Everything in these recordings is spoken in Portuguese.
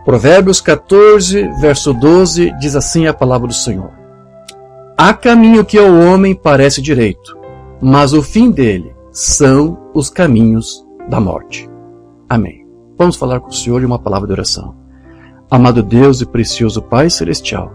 Provérbios 14, verso 12, diz assim a palavra do Senhor: Há caminho que ao homem parece direito, mas o fim dele são os caminhos da morte. Amém. Vamos falar com o Senhor em uma palavra de oração. Amado Deus e precioso Pai Celestial,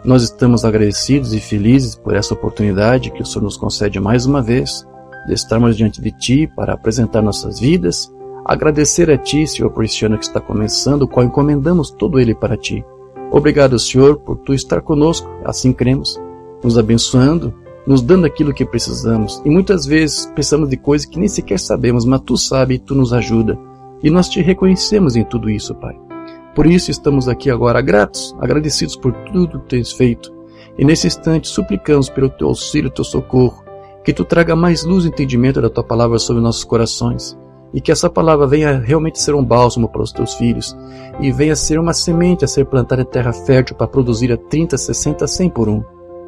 nós estamos agradecidos e felizes por essa oportunidade que o Senhor nos concede mais uma vez, de estarmos diante de Ti para apresentar nossas vidas, agradecer a Ti, Senhor, por este ano que está começando, o qual encomendamos todo ele para Ti. Obrigado, Senhor, por Tu estar conosco, assim cremos, nos abençoando, nos dando aquilo que precisamos. E muitas vezes pensamos de coisas que nem sequer sabemos, mas Tu sabes e Tu nos ajuda. E nós Te reconhecemos em tudo isso, Pai. Por isso estamos aqui agora gratos, agradecidos por tudo que Tens feito. E nesse instante suplicamos pelo Teu auxílio, Teu socorro, que Tu traga mais luz e entendimento da Tua palavra sobre nossos corações. E que essa palavra venha realmente ser um bálsamo para os Teus filhos. E venha ser uma semente a ser plantada em terra fértil para produzir a 30, 60, 100 por um.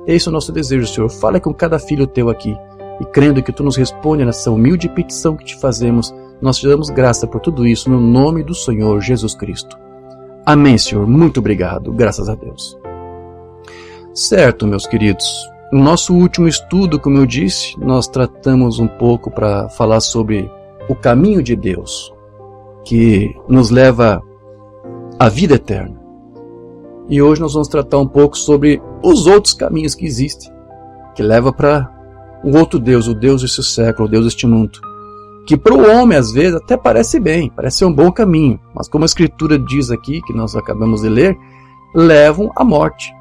Esse é o nosso desejo, Senhor. Fala com cada filho Teu aqui. E crendo que Tu nos responde nessa humilde petição que Te fazemos, nós Te damos graça por tudo isso no nome do Senhor Jesus Cristo. Amém, Senhor. Muito obrigado. Graças a Deus. Certo, meus queridos. No nosso último estudo, como eu disse, nós tratamos um pouco para falar sobre o caminho de Deus, que nos leva à vida eterna. E hoje nós vamos tratar um pouco sobre os outros caminhos que existem, que leva para um outro Deus, o Deus desse século, o Deus deste mundo. Que para o homem, às vezes, até parece bem, parece ser um bom caminho, mas como a Escritura diz aqui, que nós acabamos de ler, levam à morte,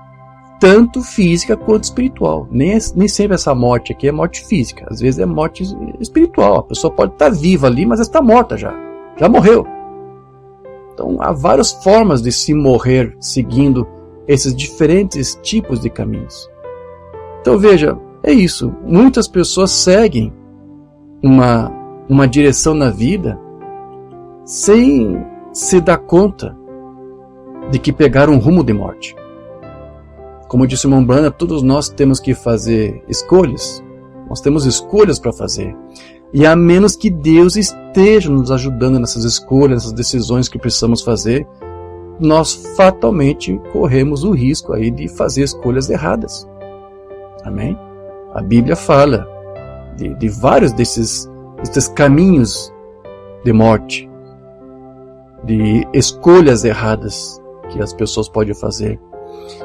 tanto física quanto espiritual. Nem sempre essa morte aqui é morte física, às vezes é morte espiritual. A pessoa pode estar viva ali, mas está morta já morreu. Então há várias formas de se morrer seguindo esses diferentes tipos de caminhos. Então veja, é isso, muitas pessoas seguem uma direção na vida sem se dar conta de que pegaram um rumo de morte. Como disse o irmão Branham, todos nós temos que fazer escolhas. Nós temos escolhas para fazer. E a menos que Deus esteja nos ajudando nessas escolhas, nessas decisões que precisamos fazer, nós fatalmente corremos o risco aí de fazer escolhas erradas. Amém? A Bíblia fala de vários desses caminhos de morte, de escolhas erradas que as pessoas podem fazer.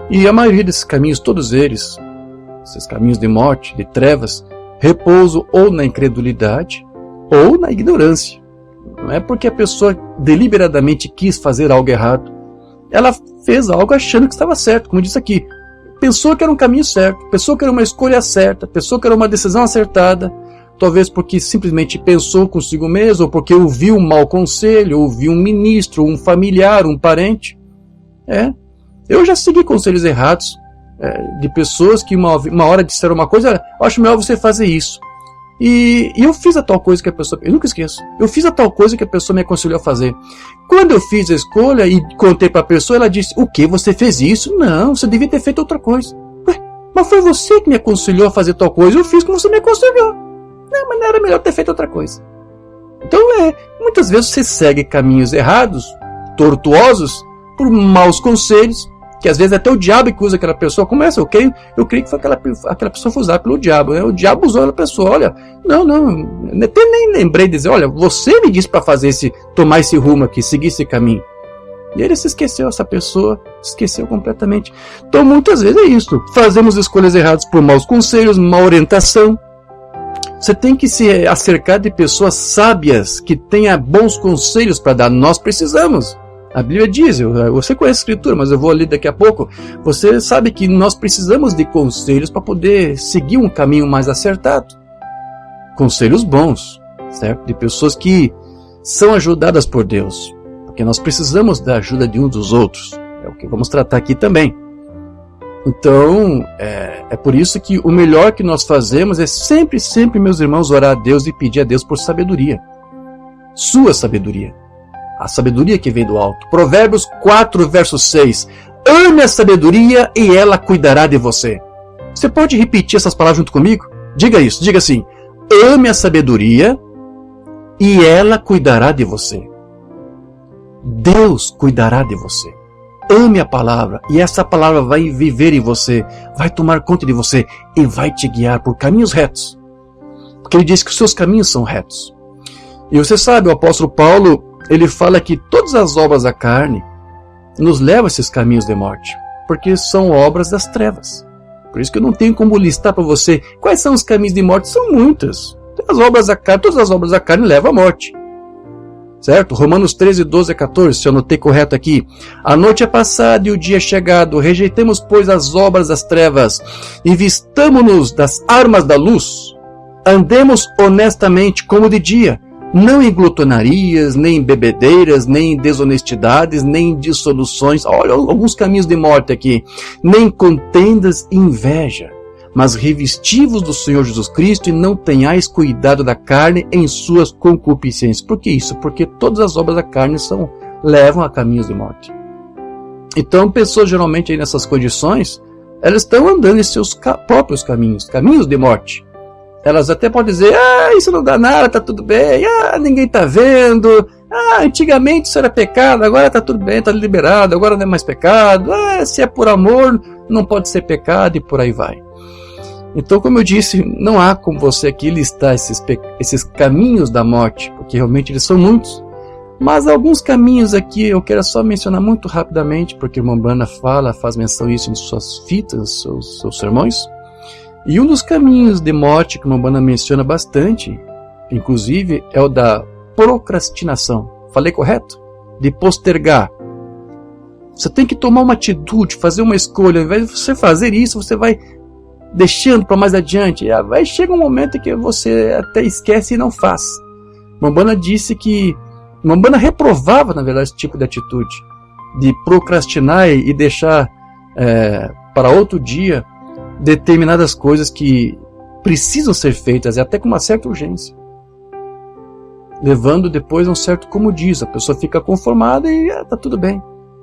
E a maioria desses caminhos, todos eles, esses caminhos de morte, de trevas, repousam ou na incredulidade ou na ignorância. Não é porque a pessoa deliberadamente quis fazer algo errado. Ela fez algo achando que estava certo, como diz aqui. Pensou que era um caminho certo, pensou que era uma escolha certa, pensou que era uma decisão acertada. Talvez porque simplesmente pensou consigo mesmo, ou porque ouviu um mau conselho, ouviu um ministro, um familiar, um parente. Eu já segui conselhos errados de pessoas que uma hora disseram uma coisa, eu acho melhor você fazer isso. E eu fiz a tal coisa que a pessoa... Eu nunca esqueço. Eu fiz a tal coisa que a pessoa me aconselhou a fazer. Quando eu fiz a escolha e contei para a pessoa, ela disse, o quê? Você fez isso? Não, você devia ter feito outra coisa. Ué, mas foi você que me aconselhou a fazer tal coisa, eu fiz como você me aconselhou. Não, mas não era melhor ter feito outra coisa. Então muitas vezes você segue caminhos errados, tortuosos, por maus conselhos, que às vezes até o diabo que usa aquela pessoa. Como essa? Eu creio que foi aquela pessoa foi usada pelo diabo. O diabo usou aquela pessoa. Olha, até nem lembrei de dizer, olha, você me disse para tomar esse rumo aqui, seguir esse caminho. E ele se esqueceu, essa pessoa se esqueceu completamente. Então muitas vezes é isso. Fazemos escolhas erradas por maus conselhos, má orientação. Você tem que se acercar de pessoas sábias que tenham bons conselhos para dar. Nós precisamos. A Bíblia diz, você conhece a Escritura, mas eu vou ler daqui a pouco. Você sabe que nós precisamos de conselhos para poder seguir um caminho mais acertado. Conselhos bons, certo? De pessoas que são ajudadas por Deus. Porque nós precisamos da ajuda de uns dos outros. É o que vamos tratar aqui também. Então, é por isso que o melhor que nós fazemos é sempre, meus irmãos, orar a Deus e pedir a Deus por sabedoria. Sua sabedoria. A sabedoria que vem do alto. Provérbios 4, verso 6. Ame a sabedoria e ela cuidará de você. Você pode repetir essas palavras junto comigo? Diga isso, diga assim. Ame a sabedoria e ela cuidará de você. Deus cuidará de você. Ame a palavra, e essa palavra vai viver em você, vai tomar conta de você e vai te guiar por caminhos retos. Porque ele diz que os seus caminhos são retos. E você sabe, o apóstolo Paulo, ele fala que todas as obras da carne nos levam a esses caminhos de morte, porque são obras das trevas. Por isso que eu não tenho como listar para você quais são os caminhos de morte. São muitas. As obras da carne, todas as obras da carne levam à morte. Certo? Romanos 13, 12 a 14, se eu anotei correto aqui. A noite é passada e o dia é chegado. Rejeitemos, pois, as obras das trevas e vistamo-nos das armas da luz. Andemos honestamente como de dia, não em glutonarias, nem em bebedeiras, nem em desonestidades, nem em dissoluções. Olha alguns caminhos de morte aqui. Nem contendas e inveja. Mas revestivos do Senhor Jesus Cristo e não tenhais cuidado da carne em suas concupiscências. Por que isso? Porque todas as obras da carne levam a caminhos de morte. Então, pessoas geralmente aí nessas condições, elas estão andando em seus próprios caminhos de morte. Elas até podem dizer, isso não dá nada, tá tudo bem, ninguém tá vendo, antigamente isso era pecado, agora tá tudo bem, tá liberado, agora não é mais pecado, se é por amor, não pode ser pecado, e por aí vai. Então, como eu disse, não há como você aqui listar esses caminhos da morte, porque realmente eles são muitos. Mas alguns caminhos aqui eu quero só mencionar muito rapidamente, porque o irmão Brana faz menção isso em suas fitas, seus sermões. E um dos caminhos de morte que o irmão Brana menciona bastante, inclusive, é o da procrastinação. Falei correto? De postergar. Você tem que tomar uma atitude, fazer uma escolha. Ao invés de você fazer isso, você vai deixando para mais adiante. Vai chegar um momento que você até esquece e não faz. Mambana disse que Mambana reprovava, na verdade, esse tipo de atitude de procrastinar e deixar para outro dia determinadas coisas que precisam ser feitas, e até com uma certa urgência, levando depois a um certo comodismo. A pessoa fica conformada e tá tudo bem.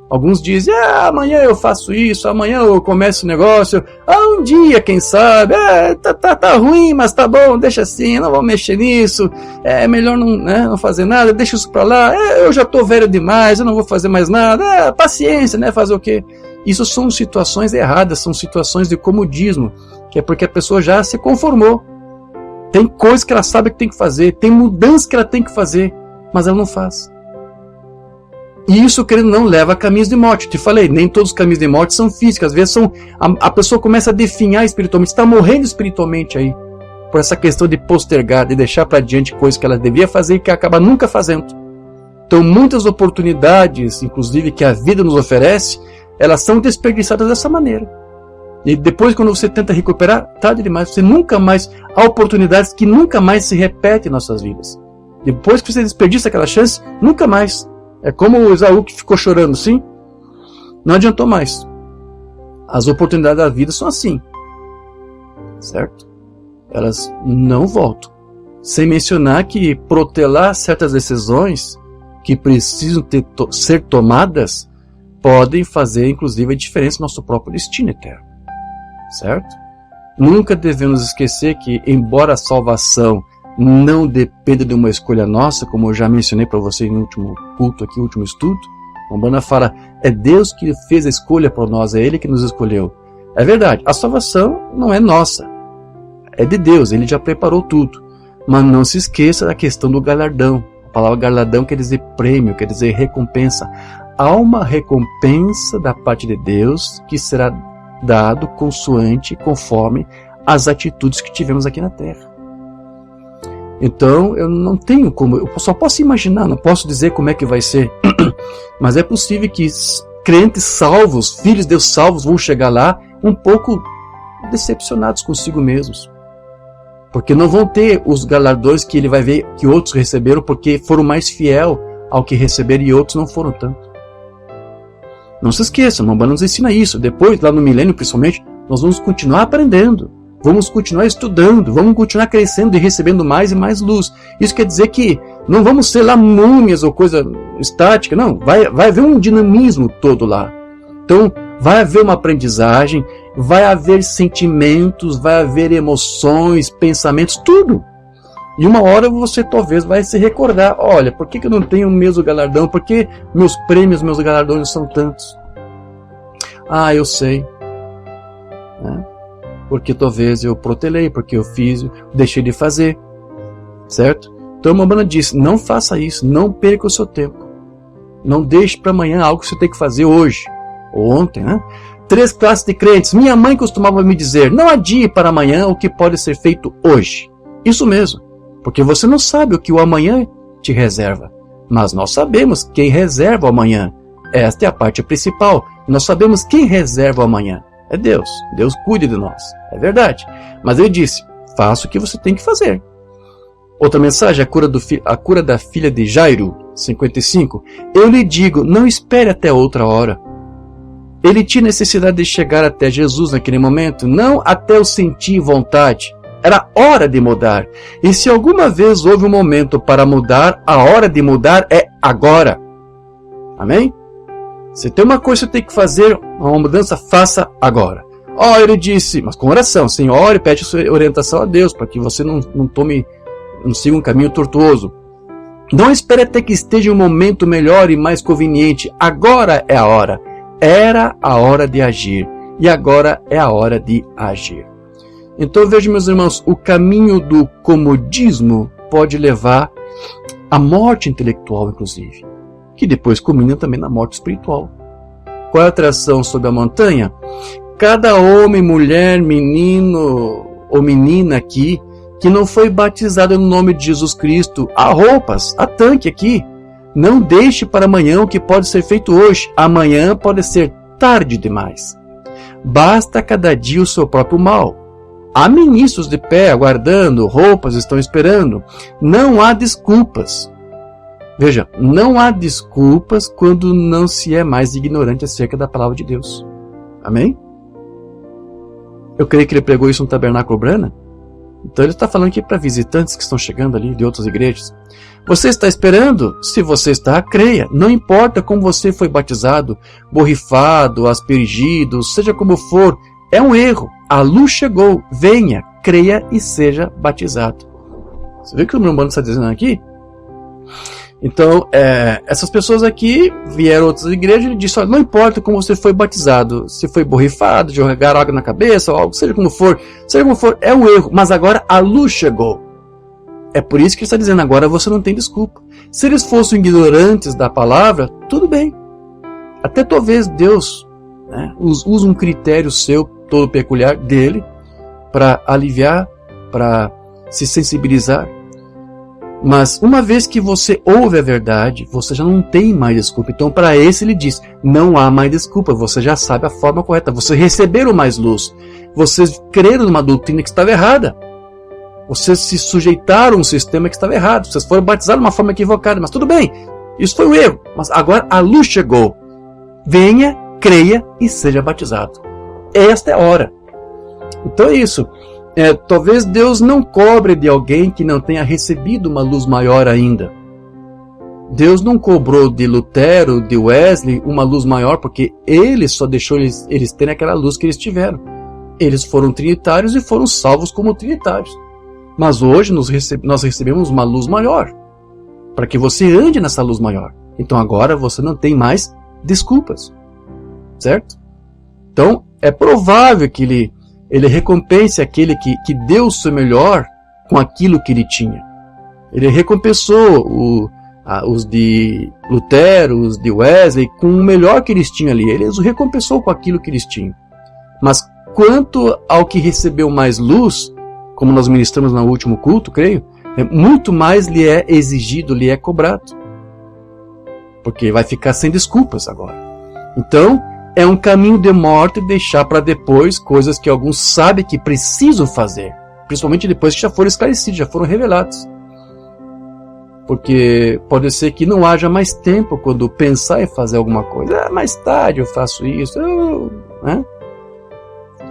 Alguns dizem, amanhã eu faço isso, amanhã eu começo o negócio, um dia, quem sabe, tá ruim, mas tá bom, deixa assim, não vou mexer nisso, é melhor não fazer nada, deixa isso pra lá, eu já tô velho demais, eu não vou fazer mais nada, paciência, fazer o quê? Isso são situações erradas, são situações de comodismo, que é porque a pessoa já se conformou. Tem coisas que ela sabe que tem que fazer, tem mudanças que ela tem que fazer, mas ela não faz. E isso, querendo ou não, leva a caminhos de morte. Eu te falei, nem todos os caminhos de morte são físicos. Às vezes a pessoa começa a definhar espiritualmente, está morrendo espiritualmente aí, por essa questão de postergar, de deixar para diante coisas que ela devia fazer e que acaba nunca fazendo. Então, muitas oportunidades, inclusive, que a vida nos oferece, elas são desperdiçadas dessa maneira. E depois, quando você tenta recuperar, tarde demais. Você nunca mais... Há oportunidades que nunca mais se repetem em nossas vidas. Depois que você desperdiça aquela chance, nunca mais. É como o Esaú que ficou chorando, sim? Não adiantou mais. As oportunidades da vida são assim. Certo? Elas não voltam. Sem mencionar que protelar certas decisões que precisam ser tomadas podem fazer, inclusive, a diferença no nosso próprio destino eterno. Certo? Nunca devemos esquecer que, embora a salvação não dependa de uma escolha nossa, como eu já mencionei para você no último culto aqui, no último estudo, a Umbanda fala, é Deus que fez a escolha por nós, é Ele que nos escolheu. É verdade, a salvação não é nossa, é de Deus, Ele já preparou tudo. Mas não se esqueça da questão do galardão. A palavra galardão quer dizer prêmio, quer dizer recompensa. Há uma recompensa da parte de Deus que será dado conforme as atitudes que tivemos aqui na terra. Então, eu não tenho como, eu só posso imaginar, não posso dizer como é que vai ser, mas é possível que crentes salvos, filhos de Deus salvos, vão chegar lá um pouco decepcionados consigo mesmos, porque não vão ter os galardões que ele vai ver que outros receberam, porque foram mais fiel ao que receberam e outros não foram tanto. Não se esqueça, a Umbanda nos ensina isso. Depois, lá no milênio principalmente, nós vamos continuar aprendendo. Vamos continuar estudando, vamos continuar crescendo e recebendo mais e mais luz. Isso quer dizer que não vamos ser lá múmias ou coisa estática, não. Vai haver um dinamismo todo lá. Então, vai haver uma aprendizagem, vai haver sentimentos, vai haver emoções, pensamentos, tudo. E uma hora você talvez vai se recordar, olha, por que eu não tenho o mesmo galardão? Por que meus prêmios, meus galardões são tantos? Ah, eu sei. Né? Porque talvez eu protelei, porque eu fiz, deixei de fazer. Certo? Então a Umbanda disse, não faça isso, não perca o seu tempo. Não deixe para amanhã algo que você tem que fazer hoje. Ou ontem, né? 3 classes de crentes. Minha mãe costumava me dizer, não adie para amanhã o que pode ser feito hoje. Isso mesmo. Porque você não sabe o que o amanhã te reserva. Mas nós sabemos quem reserva o amanhã. Esta é a parte principal. Nós sabemos quem reserva o amanhã. É Deus. Deus cuida de nós. É verdade. Mas ele disse, faça o que você tem que fazer. Outra mensagem, a cura da filha de Jairo, 55. Eu lhe digo, não espere até outra hora. Ele tinha necessidade de chegar até Jesus naquele momento, não até o sentir vontade. Era hora de mudar. E se alguma vez houve um momento para mudar, a hora de mudar é agora. Amém? Se tem uma coisa que você tem que fazer, uma mudança, faça agora. Ele disse, mas com oração, sim, ore e pede sua orientação a Deus, para que você não siga um caminho tortuoso. Não espere até que esteja um momento melhor e mais conveniente. Agora é a hora. Era a hora de agir. E agora é a hora de agir. Então veja, meus irmãos, o caminho do comodismo pode levar à morte intelectual, inclusive. Que depois culmina também na morte espiritual. Qual é a atração sobre a montanha? Cada homem, mulher, menino ou menina aqui que não foi batizado no nome de Jesus Cristo, há roupas, há tanque aqui. Não deixe para amanhã o que pode ser feito hoje. Amanhã pode ser tarde demais. Basta cada dia o seu próprio mal. Há ministros de pé, aguardando, roupas estão esperando. Não há desculpas. Veja, não há desculpas quando não se é mais ignorante acerca da palavra de Deus. Amém? Eu creio que ele pregou isso no Tabernáculo Brana. Então ele está falando aqui para visitantes que estão chegando ali de outras igrejas. Você está esperando? Se você está, creia. Não importa como você foi batizado, borrifado, aspergido, seja como for, é um erro. A luz chegou, venha, creia e seja batizado. Você vê o que o Umbanda está dizendo aqui? Então, essas pessoas aqui vieram a outras igrejas e ele disse, olha, não importa como você foi batizado, se foi borrifado, jogar água na cabeça, ou algo, seja como for, é um erro, mas agora a luz chegou. É por isso que ele está dizendo, agora você não tem desculpa. Se eles fossem ignorantes da palavra, tudo bem. Até talvez Deus usa um critério seu, todo peculiar, dele, para aliviar, para se sensibilizar. Mas uma vez que você ouve a verdade, você já não tem mais desculpa. Então para esse ele diz, não há mais desculpa, você já sabe a forma correta, vocês receberam mais luz, vocês creram numa doutrina que estava errada, vocês se sujeitaram a um sistema que estava errado, vocês foram batizados de uma forma equivocada, mas tudo bem, isso foi um erro, mas agora a luz chegou, venha, creia e seja batizado. Esta é a hora. Então é isso. Talvez Deus não cobre de alguém que não tenha recebido uma luz maior ainda. Deus não cobrou de Lutero, de Wesley, uma luz maior, porque Ele só deixou eles terem aquela luz que eles tiveram. Eles foram trinitários e foram salvos como trinitários. Mas hoje nós recebemos uma luz maior, para que você ande nessa luz maior. Então agora você não tem mais desculpas. Certo? Então é provável que ele recompense aquele que deu o seu melhor com aquilo que ele tinha. Ele recompensou os de Lutero, os de Wesley, com o melhor que eles tinham ali. Ele os recompensou com aquilo que eles tinham. Mas quanto ao que recebeu mais luz, como nós ministramos no último culto, creio, muito mais lhe é exigido, lhe é cobrado. Porque vai ficar sem desculpas agora. Então, é um caminho de morte deixar para depois coisas que alguns sabem que precisam fazer. Principalmente depois que já foram esclarecidos, já foram revelados. Porque pode ser que não haja mais tempo quando pensar em fazer alguma coisa. Mais tarde eu faço isso.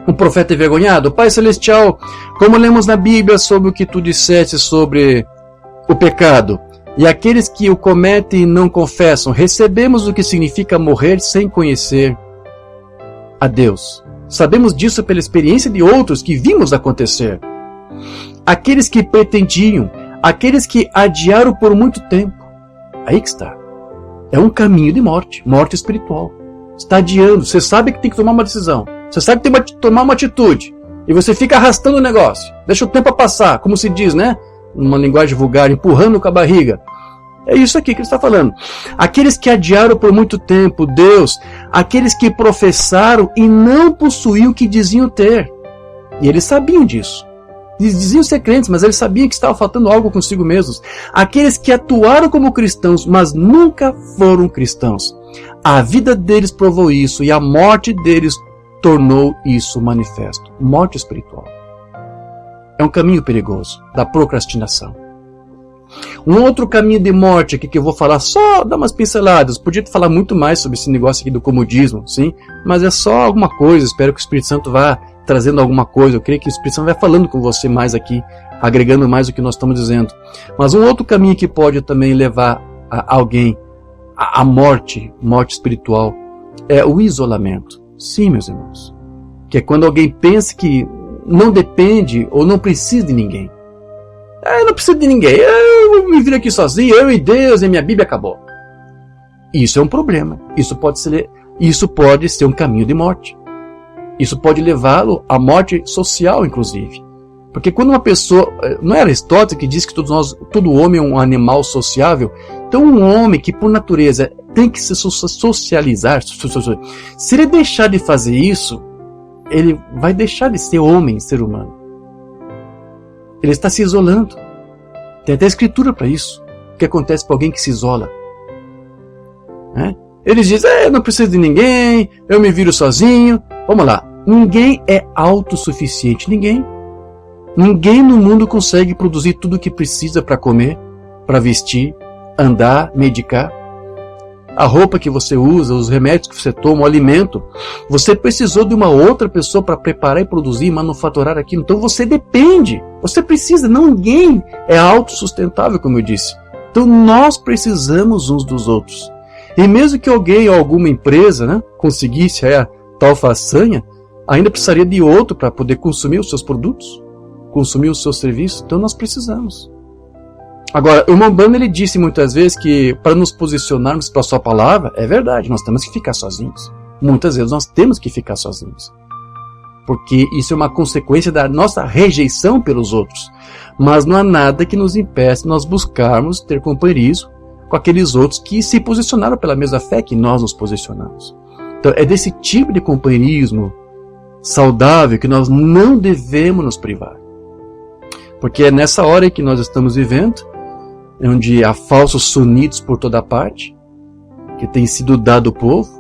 Um profeta envergonhado. Pai Celestial, como lemos na Bíblia sobre o que tu disseste sobre o pecado, e aqueles que o cometem e não confessam, recebemos o que significa morrer sem conhecer a Deus. Sabemos disso pela experiência de outros que vimos acontecer. Aqueles que pretendiam, Aqueles que adiaram por muito tempo. Aí que está. É um caminho de morte, morte espiritual. Está adiando, você sabe que tem que tomar uma decisão. Você sabe que tem que tomar uma atitude. E você fica arrastando o negócio. Deixa o tempo passar, como se diz, né? Numa linguagem vulgar, empurrando com a barriga. É isso aqui que ele está falando. Aqueles que adiaram por muito tempo Deus, aqueles que professaram e não possuíam o que diziam ter. E eles sabiam disso. Eles diziam ser crentes, mas eles sabiam que estava faltando algo consigo mesmos. Aqueles que atuaram como cristãos, mas nunca foram cristãos. A vida deles provou isso e a morte deles tornou isso manifesto. Morte espiritual. É um caminho perigoso da procrastinação. Um outro caminho de morte aqui que eu vou falar, só dar umas pinceladas. Podia falar muito mais sobre esse negócio aqui do comodismo, sim? Mas é só alguma coisa. Espero que o Espírito Santo vá trazendo alguma coisa. Eu creio que o Espírito Santo vai falando com você mais aqui, agregando mais o que nós estamos dizendo. Mas um outro caminho que pode também levar alguém à morte espiritual, é o isolamento. Sim, meus irmãos. Que é quando alguém pensa que não depende ou não precisa de ninguém. Eu não preciso de ninguém. Eu vou me vir aqui sozinho, eu e Deus, e minha Bíblia acabou. Isso é um problema. Isso pode ser um caminho de morte. Isso pode levá-lo à morte social, inclusive. Porque quando uma pessoa... Não é Aristóteles que diz que todo homem é um animal sociável? Então um homem que por natureza tem que se socializar, se ele deixar de fazer isso, ele vai deixar de ser homem, ser humano. Ele está se isolando. Tem até escritura para isso. O que acontece para alguém que se isola? Eles dizem, eu não preciso de ninguém, eu me viro sozinho. Vamos lá. Ninguém é autossuficiente. Ninguém. Ninguém no mundo consegue produzir tudo o que precisa para comer, para vestir, andar, medicar. A roupa que você usa, os remédios que você toma, o alimento. Você precisou de uma outra pessoa para preparar e produzir, manufaturar aquilo. Então você depende. Você precisa. Ninguém é autossustentável, como eu disse. Então nós precisamos uns dos outros. E mesmo que alguém ou alguma empresa conseguisse a tal façanha, ainda precisaria de outro para poder consumir os seus produtos, consumir os seus serviços. Então nós precisamos. Agora, o irmão Branham, ele disse muitas vezes que para nos posicionarmos para a sua palavra, é verdade, nós temos que ficar sozinhos. Muitas vezes nós temos que ficar sozinhos. Porque isso é uma consequência da nossa rejeição pelos outros. Mas não há nada que nos impeça de nós buscarmos ter companheirismo com aqueles outros que se posicionaram pela mesma fé que nós nos posicionamos. Então é desse tipo de companheirismo saudável que nós não devemos nos privar. Porque é nessa hora que nós estamos vivendo, onde há falsos sunitos por toda parte, que tem sido dado ao povo,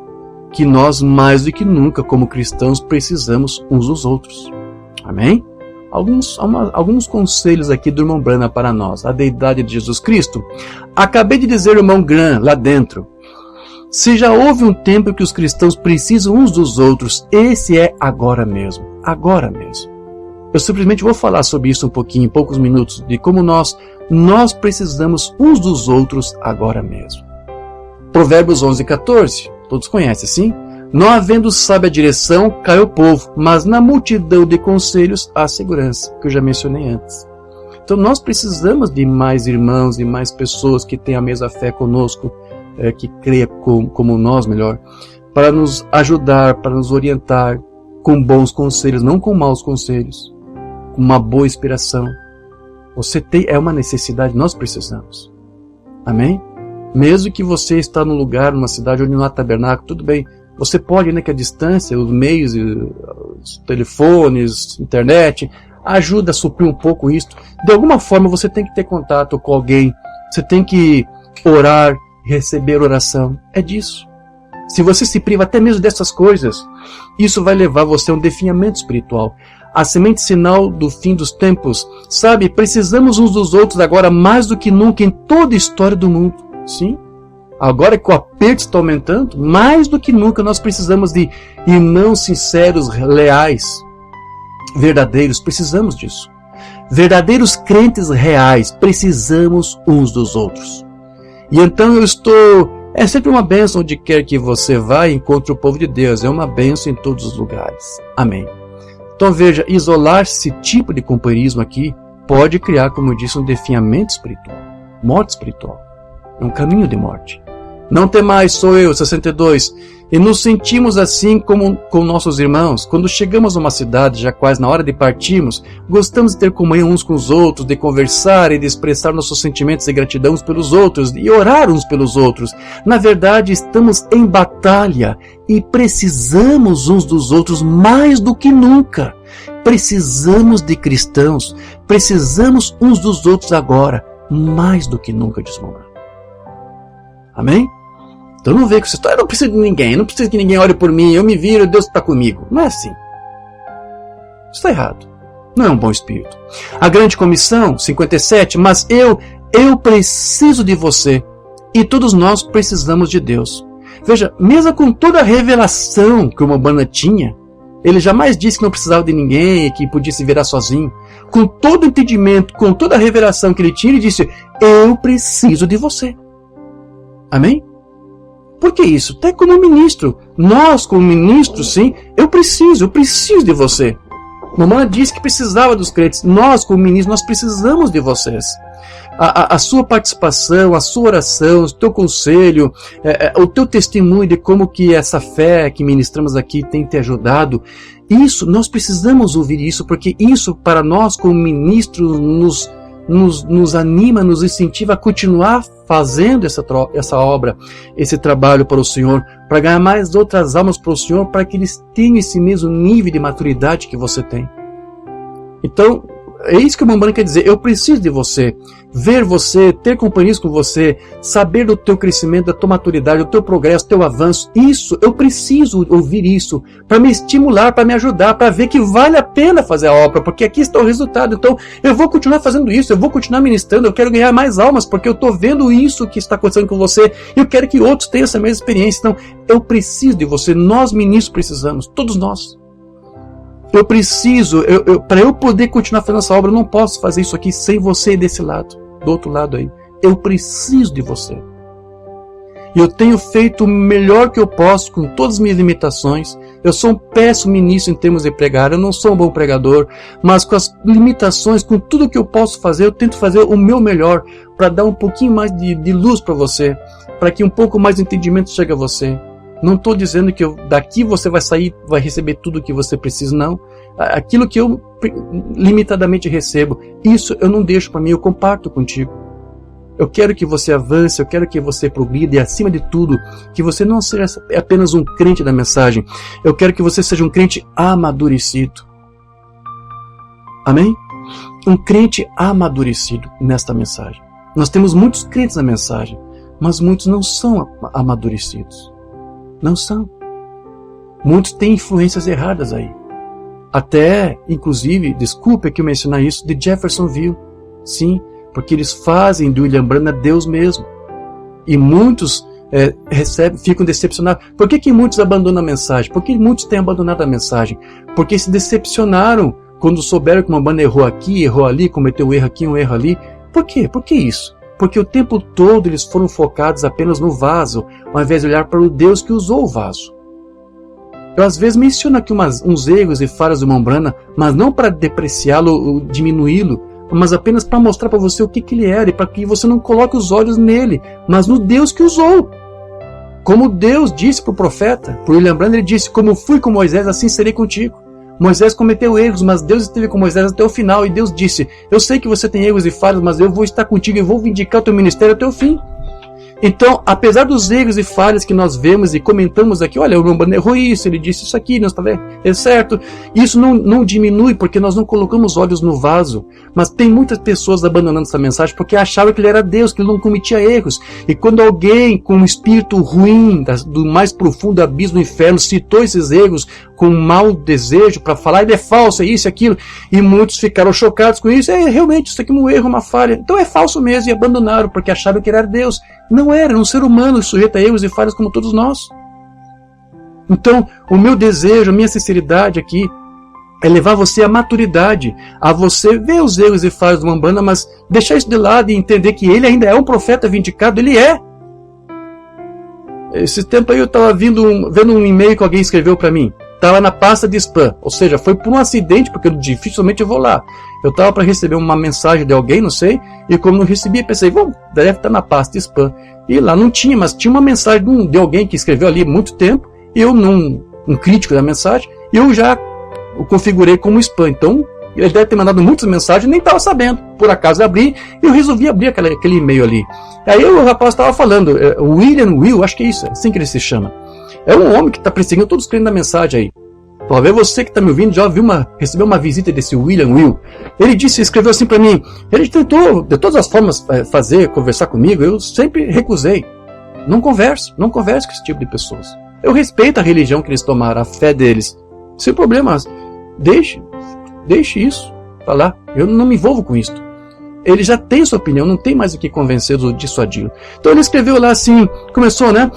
que nós mais do que nunca, como cristãos, precisamos uns dos outros. Amém? Alguns conselhos aqui do irmão Branham para nós. A deidade de Jesus Cristo. Acabei de dizer, irmão Branham, lá dentro, se já houve um tempo que os cristãos precisam uns dos outros, esse é agora mesmo. Agora mesmo. Eu simplesmente vou falar sobre isso um pouquinho, em poucos minutos, de como nós precisamos uns dos outros agora mesmo. Provérbios 11:14, todos conhecem, sim? Não havendo sábia direção, cai o povo, mas na multidão de conselhos há segurança, que eu já mencionei antes. Então nós precisamos de mais irmãos e mais pessoas que têm a mesma fé conosco, que creia como nós, melhor, para nos ajudar, para nos orientar com bons conselhos, não com maus conselhos. Uma boa inspiração. É uma necessidade, nós precisamos. Amém? Mesmo que você está num lugar, numa cidade onde não há tabernáculo, tudo bem. Você pode, que a distância, os meios, os telefones, internet, ajuda a suprir um pouco isso. De alguma forma você tem que ter contato com alguém. Você tem que orar, receber oração. É disso. Se você se priva até mesmo dessas coisas, isso vai levar você a um definhamento espiritual. A semente sinal do fim dos tempos. Sabe, precisamos uns dos outros agora mais do que nunca em toda a história do mundo. Sim? Agora que o aperto está aumentando, mais do que nunca nós precisamos de irmãos sinceros, leais, verdadeiros. Precisamos disso. Verdadeiros crentes reais. Precisamos uns dos outros. E então é sempre uma bênção onde quer que você vá e encontre o povo de Deus. É uma bênção em todos os lugares. Amém. Então veja, isolar esse tipo de companheirismo aqui pode criar, como eu disse, um definhamento espiritual, morte espiritual, um caminho de morte. Não temais, sou eu, 62. E nos sentimos assim como com nossos irmãos. Quando chegamos a uma cidade, já quase na hora de partirmos, gostamos de ter comunhão uns com os outros, de conversar e de expressar nossos sentimentos de gratidão uns pelos outros e orar uns pelos outros. Na verdade, estamos em batalha e precisamos uns dos outros mais do que nunca. Precisamos de cristãos, precisamos uns dos outros agora, mais do que nunca, diz Mombrana. Amém? Então não vê que você está, eu não preciso de ninguém, não preciso que ninguém olhe por mim, eu me viro, Deus está comigo. Não é assim. Isso está errado. Não é um bom espírito. A grande comissão, 57, mas eu preciso de você e todos nós precisamos de Deus. Veja, mesmo com toda a revelação que o Mombrana tinha, ele jamais disse que não precisava de ninguém e que podia se virar sozinho. Com todo o entendimento, com toda a revelação que ele tinha, ele disse, eu preciso de você. Amém? Por que isso? Até como ministro. Nós, como ministros, sim, eu preciso de você. Mombrana disse que precisava dos crentes. Nós, como ministros, nós precisamos de vocês. A sua participação, a sua oração, o teu conselho, o teu testemunho de como que essa fé que ministramos aqui tem te ajudado. Isso, nós precisamos ouvir isso, porque isso para nós, como ministros, nos anima, nos incentiva a continuar fazendo essa obra, esse trabalho para o Senhor, para ganhar mais outras almas para o Senhor, para que eles tenham esse mesmo nível de maturidade que você tem. Então, é isso que o Mombrana quer dizer, eu preciso de você, ver você, ter companhias com você, saber do teu crescimento, da tua maturidade, do teu progresso, do teu avanço, isso, eu preciso ouvir isso, para me estimular, para me ajudar, para ver que vale a pena fazer a obra, porque aqui está o resultado, então eu vou continuar fazendo isso, eu vou continuar ministrando, eu quero ganhar mais almas, porque eu estou vendo isso que está acontecendo com você, e eu quero que outros tenham essa mesma experiência, então eu preciso de você, nós ministros precisamos, todos nós. Eu preciso, para eu poder continuar fazendo essa obra, eu não posso fazer isso aqui sem você desse lado, do outro lado aí. Eu preciso de você. E eu tenho feito o melhor que eu posso com todas as minhas limitações. Eu sou um péssimo ministro em termos de pregar, eu não sou um bom pregador, mas com as limitações, com tudo que eu posso fazer, eu tento fazer o meu melhor para dar um pouquinho mais de luz para você, para que um pouco mais de entendimento chegue a você. Não estou dizendo que daqui você vai sair, vai receber tudo o que você precisa, não. Aquilo que eu limitadamente recebo, isso eu não deixo para mim, eu comparto contigo. Eu quero que você avance, eu quero que você progrida e, acima de tudo, que você não seja apenas um crente da mensagem. Eu quero que você seja um crente amadurecido. Amém? Um crente amadurecido nesta mensagem. Nós temos muitos crentes na mensagem, mas muitos não são amadurecidos. Não são. Muitos têm influências erradas aí. Até, inclusive, desculpe que eu mencionar isso, de Jeffersonville. Sim, porque eles fazem do William Branham Deus mesmo. E muitos ficam decepcionados. Por que muitos abandonam a mensagem? Por que muitos têm abandonado a mensagem? Porque se decepcionaram quando souberam que uma banda errou aqui, errou ali, cometeu um erro aqui, um erro ali. Por quê? Por que isso? Porque o tempo todo eles foram focados apenas no vaso, ao invés de olhar para o Deus que usou o vaso. Eu às vezes menciono aqui uns erros e falhas do Mombrana, mas não para depreciá-lo ou diminuí-lo, mas apenas para mostrar para você o que ele era, e para que você não coloque os olhos nele, mas no Deus que usou. Como Deus disse para o profeta, para William Branham, ele disse, como fui com Moisés, assim serei contigo. Moisés cometeu erros, mas Deus esteve com Moisés até o final, e Deus disse, eu sei que você tem erros e falhas, mas eu vou estar contigo e vou vindicar o teu ministério até o fim. Então, apesar dos erros e falhas que nós vemos e comentamos aqui, olha, o Mombrana errou isso, ele disse isso aqui, não está vendo? É certo. Isso não diminui porque nós não colocamos olhos no vaso. Mas tem muitas pessoas abandonando essa mensagem porque achavam que ele era Deus, que ele não cometia erros. E quando alguém com um espírito ruim, do mais profundo abismo do inferno, citou esses erros com um mau desejo para falar, ele é falso, é isso, é aquilo, e muitos ficaram chocados com isso, realmente, isso aqui é um erro, uma falha. Então é falso mesmo, e abandonaram porque achavam que ele era Deus. Não era um ser humano sujeito a erros e falhas como todos nós. Então, o meu desejo, a minha sinceridade aqui é levar você à maturidade, a você ver os erros e falhas do Mombrana, mas deixar isso de lado e entender que ele ainda é um profeta vindicado, ele é. Esse tempo aí eu estava vendo um e-mail que alguém escreveu para mim. estava na pasta de spam, ou seja, foi por um acidente, porque eu dificilmente eu vou lá. Eu estava para receber uma mensagem de alguém, não sei, e como não recebi, pensei, deve estar na pasta de spam. E lá não tinha, mas tinha uma mensagem de alguém que escreveu ali há muito tempo, e eu, um crítico da mensagem, eu já o configurei como spam. Então, ele deve ter mandado muitas mensagens, nem estava sabendo. Por acaso eu abri, e eu resolvi abrir aquele e-mail ali. Aí o rapaz estava falando, William Will, acho que é isso, é assim que ele se chama. É um homem que está perseguindo todos os crentes da mensagem aí. Talvez você que está me ouvindo já recebeu uma visita desse William Will. Ele escreveu assim para mim, ele tentou de todas as formas conversar comigo, eu sempre recusei. Não converso com esse tipo de pessoas. Eu respeito a religião que eles tomaram, a fé deles. Sem problemas, deixe isso falar. Eu não me envolvo com isso. Ele já tem sua opinião, não tem mais o que convencê-los ou dissuadi-lo. Então ele escreveu lá assim, começou, né?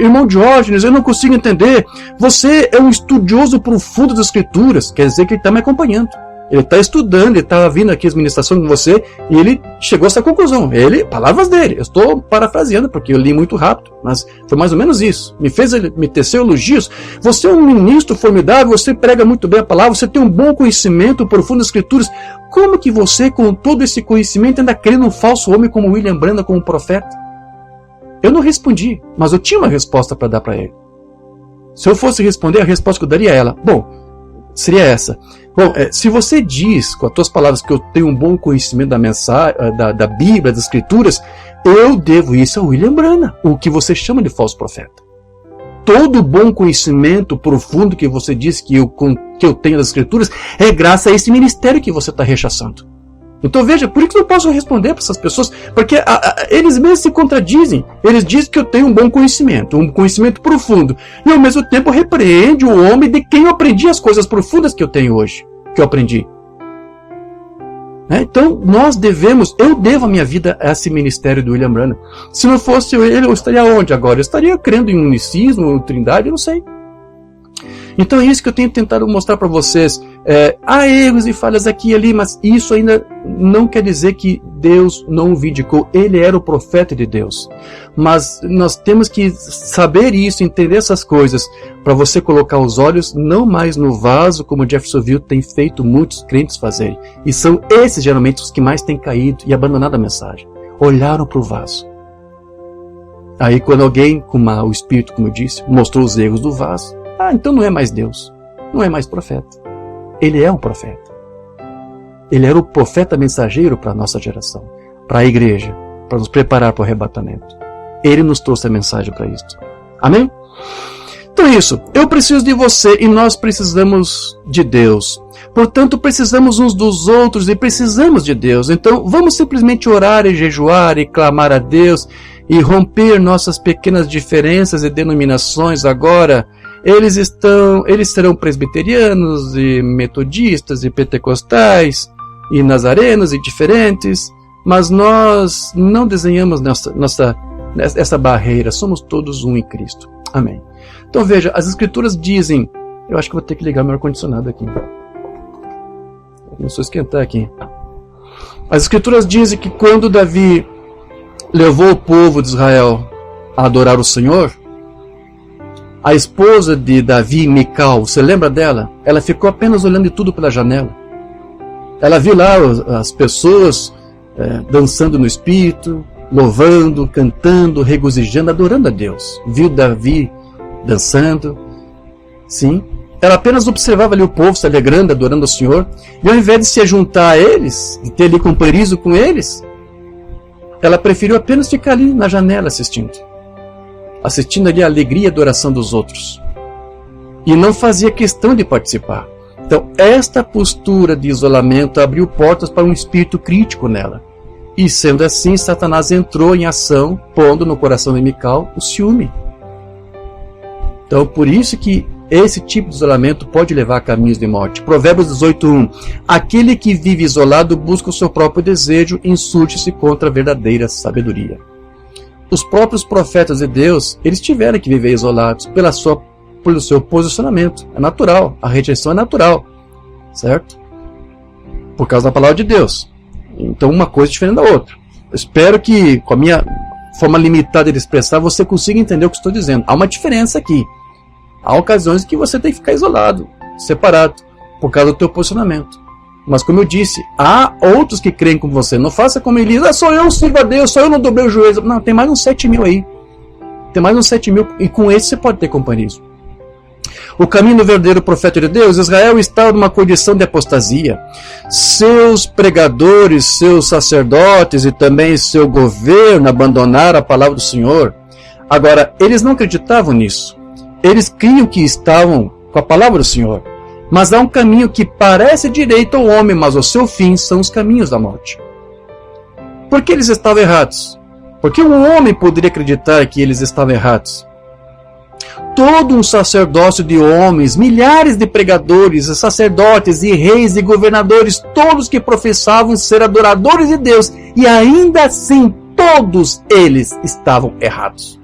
Irmão Diógenes, eu não consigo entender. Você é um estudioso profundo das Escrituras. Quer dizer que ele está me acompanhando. Ele está estudando, ele está vindo aqui as ministrações com você, e ele chegou a essa conclusão. Palavras dele, eu estou parafraseando, porque eu li muito rápido, mas foi mais ou menos isso. Me teceu elogios. Você é um ministro formidável, você prega muito bem a palavra, você tem um bom conhecimento profundo das Escrituras. Como que você, com todo esse conhecimento, ainda crê num falso homem como William Branham, como profeta? Eu não respondi, mas eu tinha uma resposta para dar para ele. Se eu fosse responder, a resposta que eu daria a ela, seria essa. Se você diz com as tuas palavras que eu tenho um bom conhecimento da mensagem, da Bíblia, das Escrituras, eu devo isso a William Branham, o que você chama de falso profeta. Todo bom conhecimento profundo que você diz que eu tenho das Escrituras é graças a esse ministério que você está rechaçando. Então veja, por que eu não posso responder para essas pessoas? Porque eles mesmos se contradizem. Eles dizem que eu tenho um bom conhecimento, um conhecimento profundo. E ao mesmo tempo repreende o homem de quem eu aprendi as coisas profundas que eu tenho hoje. Que eu aprendi. Então eu devo a minha vida a esse ministério do William Branham. Se não fosse ele, eu estaria onde agora? Eu estaria crendo em unicismo, em trindade, eu não sei. Então é isso que eu tenho tentado mostrar para vocês. Há erros e falhas aqui e ali, mas isso ainda não quer dizer que Deus não o vindicou. Ele era o profeta de Deus. Mas nós temos que saber isso, entender essas coisas, para você colocar os olhos não mais no vaso, como Jeffersonville tem feito muitos crentes fazerem. E são esses geralmente os que mais têm caído e abandonado a mensagem. Olharam para o vaso. Aí quando alguém, com o Espírito, como eu disse, mostrou os erros do vaso, então não é mais Deus, não é mais profeta. Ele é um profeta. Ele era o profeta mensageiro para a nossa geração, para a igreja, para nos preparar para o arrebatamento. Ele nos trouxe a mensagem para isso. Amém? Então é isso. Eu preciso de você e nós precisamos de Deus. Portanto, precisamos uns dos outros e precisamos de Deus. Então, vamos simplesmente orar e jejuar e clamar a Deus e romper nossas pequenas diferenças e denominações agora. Eles serão presbiterianos e metodistas e pentecostais e nazarenos e diferentes, mas nós não desenhamos essa barreira, somos todos um em Cristo. Amém. Então veja, as Escrituras dizem, eu acho que vou ter que ligar meu ar-condicionado aqui. Começou a esquentar aqui. As Escrituras dizem que quando Davi levou o povo de Israel a adorar o Senhor, a esposa de Davi, Mical, você lembra dela? Ela ficou apenas olhando tudo pela janela. Ela viu lá as pessoas dançando no Espírito, louvando, cantando, regozijando, adorando a Deus. Viu Davi dançando. Sim. Ela apenas observava ali o povo se alegrando, adorando ao Senhor. E ao invés de se juntar a eles, de ter ali companheirismo com eles, ela preferiu apenas ficar ali na janela assistindo ali a alegria e a adoração dos outros. E não fazia questão de participar. Então, esta postura de isolamento abriu portas para um espírito crítico nela. E sendo assim, Satanás entrou em ação, pondo no coração de Mical o ciúme. Então, por isso que esse tipo de isolamento pode levar a caminhos de morte. Provérbios 18:1. Aquele que vive isolado busca o seu próprio desejo e insurge-se contra a verdadeira sabedoria. Os próprios profetas de Deus, eles tiveram que viver isolados pelo seu posicionamento. É natural, a rejeição é natural, certo? Por causa da palavra de Deus. Então uma coisa é diferente da outra. Eu espero que, com a minha forma limitada de expressar, você consiga entender o que estou dizendo. Há uma diferença aqui. Há ocasiões que você tem que ficar isolado, separado, por causa do teu posicionamento. Mas como eu disse, há outros que creem como você. Não faça como ele diz, só eu sirvo a Deus, só eu não dobrei o joelho. Não, tem mais uns 7 mil aí. Tem mais uns 7 mil, e com esse você pode ter companheirismo. O caminho do verdadeiro profeta de Deus, Israel estava numa condição de apostasia. Seus pregadores, seus sacerdotes e também seu governo abandonaram a palavra do Senhor. Agora, eles não acreditavam nisso. Eles criam que estavam com a palavra do Senhor. Mas há um caminho que parece direito ao homem, mas o seu fim são os caminhos da morte. Por que eles estavam errados? Porque um homem poderia acreditar que eles estavam errados. Todo um sacerdócio de homens, milhares de pregadores, sacerdotes e reis e governadores, todos que professavam ser adoradores de Deus, e ainda assim todos eles estavam errados.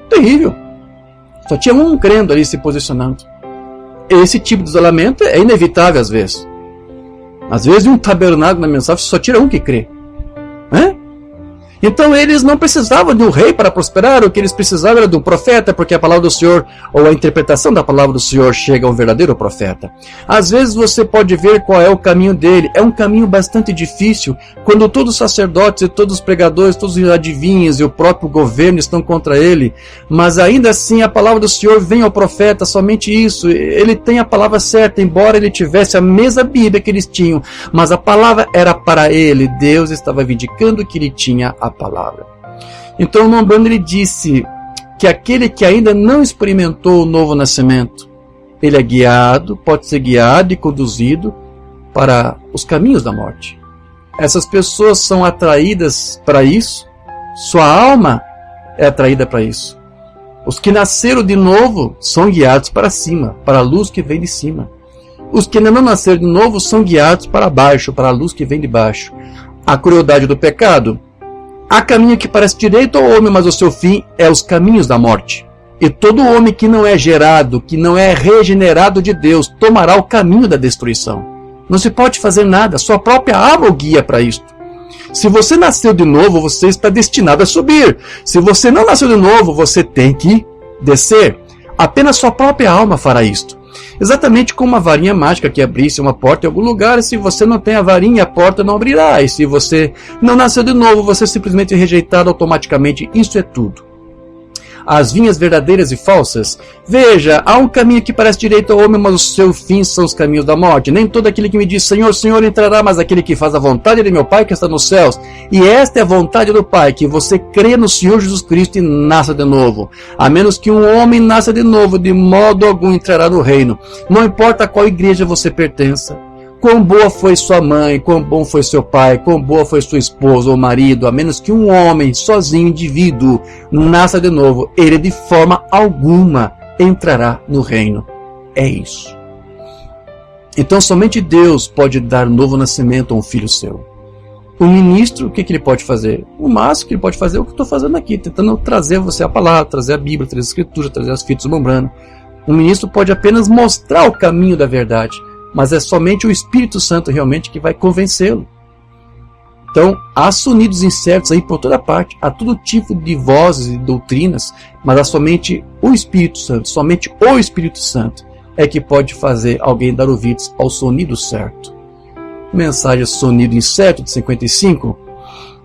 Terrível. Só tinha um crendo ali se posicionando. Esse tipo de isolamento é inevitável às vezes. Às vezes, um tabernáculo na mensagem só tira um que crê. Então eles não precisavam de um rei para prosperar, o que eles precisavam era de um profeta, porque a palavra do Senhor, ou a interpretação da palavra do Senhor, chega a um verdadeiro profeta. Às vezes você pode ver qual é o caminho dele, é um caminho bastante difícil, quando todos os sacerdotes e todos os pregadores, todos os adivinhos e o próprio governo estão contra ele, mas ainda assim a palavra do Senhor vem ao profeta, somente isso, ele tem a palavra certa, embora ele tivesse a mesma Bíblia que eles tinham, mas a palavra era para ele, Deus estava vindicando que ele tinha a palavra. Então, Mombando ele disse que aquele que ainda não experimentou o novo nascimento, ele é guiado, pode ser guiado e conduzido para os caminhos da morte. Essas pessoas são atraídas para isso, sua alma é atraída para isso. Os que nasceram de novo são guiados para cima, para a luz que vem de cima. Os que ainda não nasceram de novo são guiados para baixo, para a luz que vem de baixo. A crueldade do pecado. Há caminho que parece direito ao homem, mas o seu fim é os caminhos da morte. E todo homem que não é gerado, que não é regenerado de Deus, tomará o caminho da destruição. Não se pode fazer nada, sua própria alma o guia para isto. Se você nasceu de novo, você está destinado a subir. Se você não nasceu de novo, você tem que descer. Apenas sua própria alma fará isto. Exatamente como uma varinha mágica que abrisse uma porta em algum lugar, e se você não tem a varinha, a porta não abrirá. E se você não nasceu de novo, você é simplesmente rejeitado automaticamente. Isso é tudo. As vinhas verdadeiras e falsas. Veja, há um caminho que parece direito ao homem, mas o seu fim são os caminhos da morte. Nem todo aquele que me diz Senhor, Senhor entrará, mas aquele que faz a vontade de meu Pai que está nos céus. E esta é a vontade do Pai, que você crê no Senhor Jesus Cristo e nasça de novo. A menos que um homem nasça de novo, de modo algum entrará no reino. Não importa a qual igreja você pertença. Quão boa foi sua mãe, quão bom foi seu pai, quão boa foi sua esposa ou marido, a menos que um homem, sozinho, indivíduo, nasça de novo, ele de forma alguma entrará no reino. É isso. Então somente Deus pode dar novo nascimento a um filho seu. O ministro, o que ele pode fazer? O máximo que ele pode fazer é o que eu estou fazendo aqui, tentando trazer você a palavra, trazer a Bíblia, trazer a Escritura, trazer as fitas do Mombrano. O ministro pode apenas mostrar o caminho da verdade, mas é somente o Espírito Santo realmente que vai convencê-lo. Então, há sonidos incertos aí por toda parte, há todo tipo de vozes e doutrinas, mas há somente o Espírito Santo é que pode fazer alguém dar ouvidos ao sonido certo. Mensagem Sonido Incerto de 55.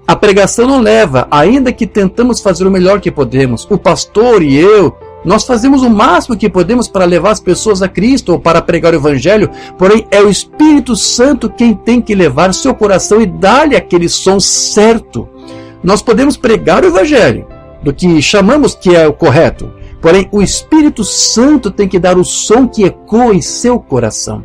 A pregação não leva, ainda que tentamos fazer o melhor que podemos. O pastor e eu, nós fazemos o máximo que podemos para levar as pessoas a Cristo ou para pregar o Evangelho, porém é o Espírito Santo quem tem que levar seu coração e dar-lhe aquele som certo. Nós podemos pregar o Evangelho, do que chamamos que é o correto, porém o Espírito Santo tem que dar o som que ecoa em seu coração.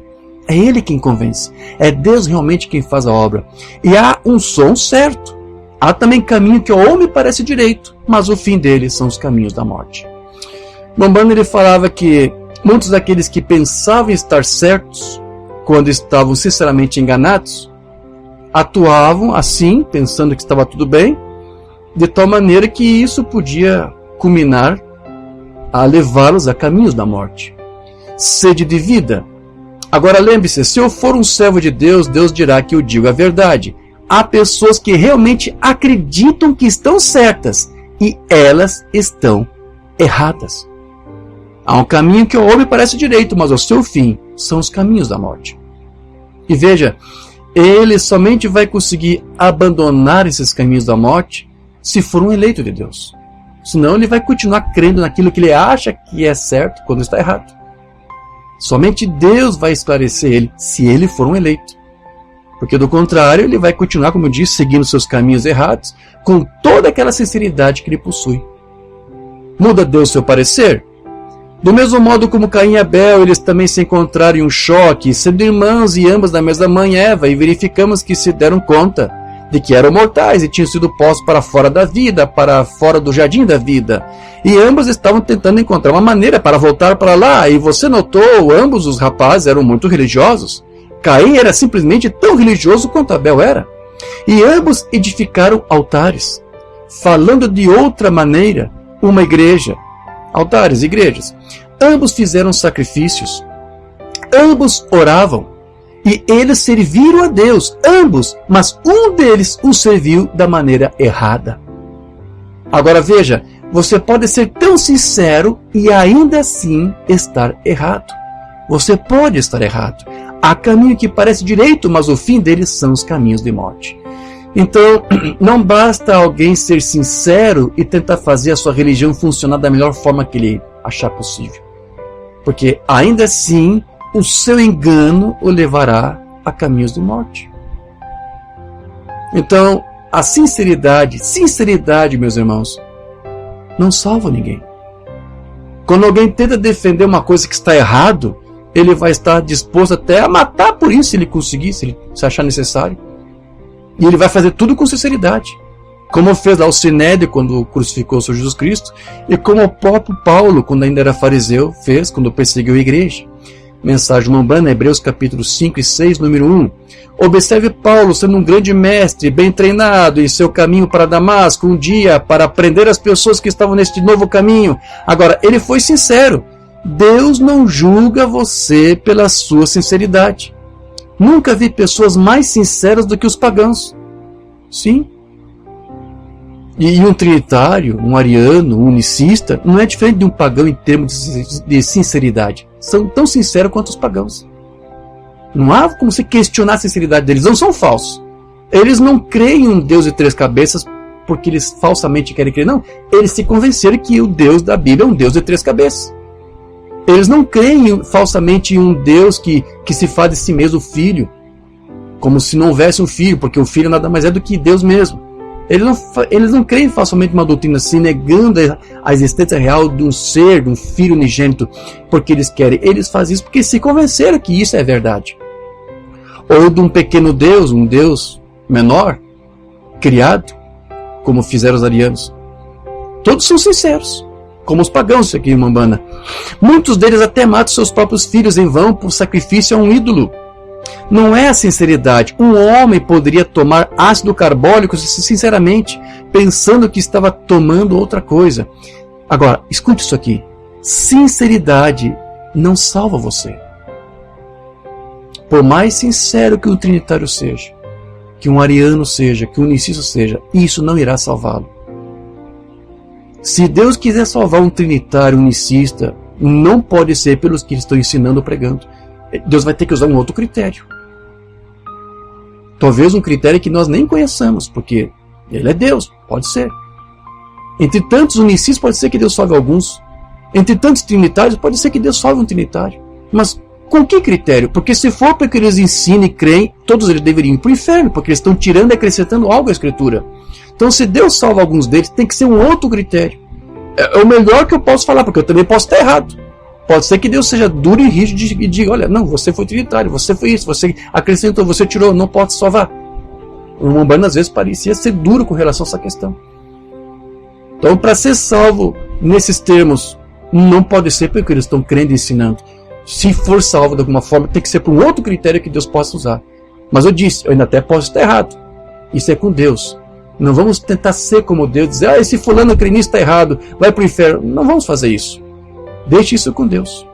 É Ele quem convence, é Deus realmente quem faz a obra. E há um som certo. Há também caminho que ao homem parece direito, mas o fim dele são os caminhos da morte. Mombando ele falava que muitos daqueles que pensavam estar certos, quando estavam sinceramente enganados, atuavam assim, pensando que estava tudo bem, de tal maneira que isso podia culminar a levá-los a caminhos da morte. Sede de vida. Agora lembre-se, se eu for um servo de Deus, Deus dirá que eu digo a verdade. Há pessoas que realmente acreditam que estão certas e elas estão erradas. Há um caminho que ao homem parece direito, mas o seu fim são os caminhos da morte. E veja, ele somente vai conseguir abandonar esses caminhos da morte se for um eleito de Deus. Senão ele vai continuar crendo naquilo que ele acha que é certo quando está errado. Somente Deus vai esclarecer ele se ele for um eleito. Porque do contrário, ele vai continuar, como eu disse, seguindo seus caminhos errados, com toda aquela sinceridade que ele possui. Muda Deus seu parecer? Do mesmo modo como Caim e Abel, eles também se encontraram em um choque, sendo irmãos e ambos da mesma mãe Eva, e verificamos que se deram conta de que eram mortais e tinham sido postos para fora da vida, para fora do jardim da vida. E ambos estavam tentando encontrar uma maneira para voltar para lá, e você notou, ambos os rapazes eram muito religiosos. Caim era simplesmente tão religioso quanto Abel era. E ambos edificaram altares, falando de outra maneira, uma igreja. Altares, igrejas. Ambos fizeram sacrifícios. Ambos oravam. E eles serviram a Deus, ambos, mas um deles o serviu da maneira errada. Agora veja, você pode ser tão sincero e ainda assim estar errado. Você pode estar errado. Há caminho que parece direito, mas o fim deles são os caminhos de morte. Então, não basta alguém ser sincero e tentar fazer a sua religião funcionar da melhor forma que ele achar possível. Porque ainda assim, o seu engano o levará a caminhos de morte. Então, a sinceridade, meus irmãos, não salva ninguém. Quando alguém tenta defender uma coisa que está errado, ele vai estar disposto até a matar por isso, se ele conseguir, se ele se achar necessário. E ele vai fazer tudo com sinceridade. Como fez lá o Sinédrio quando crucificou o Senhor Jesus Cristo, e como o próprio Paulo, quando ainda era fariseu, fez quando perseguiu a igreja. Mensagem Umbanda, Hebreus capítulo 5 e 6, número 1. Observe Paulo sendo um grande mestre, bem treinado em seu caminho para Damasco, um dia para aprender as pessoas que estavam neste novo caminho. Agora, ele foi sincero. Deus não julga você pela sua sinceridade. Nunca vi pessoas mais sinceras do que os pagãos. Sim. E um trinitário, um ariano, um unicista, não é diferente de um pagão em termos de sinceridade. São tão sinceros quanto os pagãos. Não há como você questionar a sinceridade deles. Não são falsos. Eles não creem em um Deus de três cabeças porque eles falsamente querem crer. Não. Eles se convenceram que o Deus da Bíblia é um Deus de três cabeças. Eles não creem falsamente em um Deus que se faz de si mesmo filho, como se não houvesse um filho, porque o filho nada mais é do que Deus mesmo. Eles não creem falsamente em uma doutrina assim, negando a existência real de um ser, de um filho unigênito, porque eles querem. Eles fazem isso porque se convenceram que isso é verdade. Ou de um pequeno Deus, um Deus menor, criado, como fizeram os arianos. Todos são sinceros. Como os pagãos aqui em Umbanda. Muitos deles até matam seus próprios filhos em vão por sacrifício a um ídolo. Não é a sinceridade. Um homem poderia tomar ácido carbólico sinceramente, pensando que estava tomando outra coisa. Agora, escute isso aqui. Sinceridade não salva você. Por mais sincero que um trinitário seja, que um ariano seja, que um unicista seja, isso não irá salvá-lo. Se Deus quiser salvar um trinitário, um unicista, não pode ser pelos que estão ensinando ou pregando. Deus vai ter que usar um outro critério. Talvez um critério que nós nem conheçamos, porque Ele é Deus, pode ser. Entre tantos unicistas, pode ser que Deus salve alguns. Entre tantos trinitários, pode ser que Deus salve um trinitário. Mas com que critério? Porque se for porque eles ensinam e creem, todos eles deveriam ir para o inferno, porque eles estão tirando e acrescentando algo à Escritura. Então, se Deus salva alguns deles, tem que ser um outro critério. É o melhor que eu posso falar, porque eu também posso estar errado. Pode ser que Deus seja duro e rígido e diga, olha, não, você foi trinitário, você foi isso, você acrescentou, você tirou, não pode salvar. O Umbanda às vezes parecia ser duro com relação a essa questão. Então, para ser salvo nesses termos, não pode ser porque eles estão crendo e ensinando. Se for salvo de alguma forma, tem que ser por um outro critério que Deus possa usar. Mas eu disse, eu ainda até posso estar errado. Isso é com Deus. Não vamos tentar ser como Deus, dizer, esse fulano crê nisso está errado, vai para o inferno. Não vamos fazer isso. Deixe isso com Deus.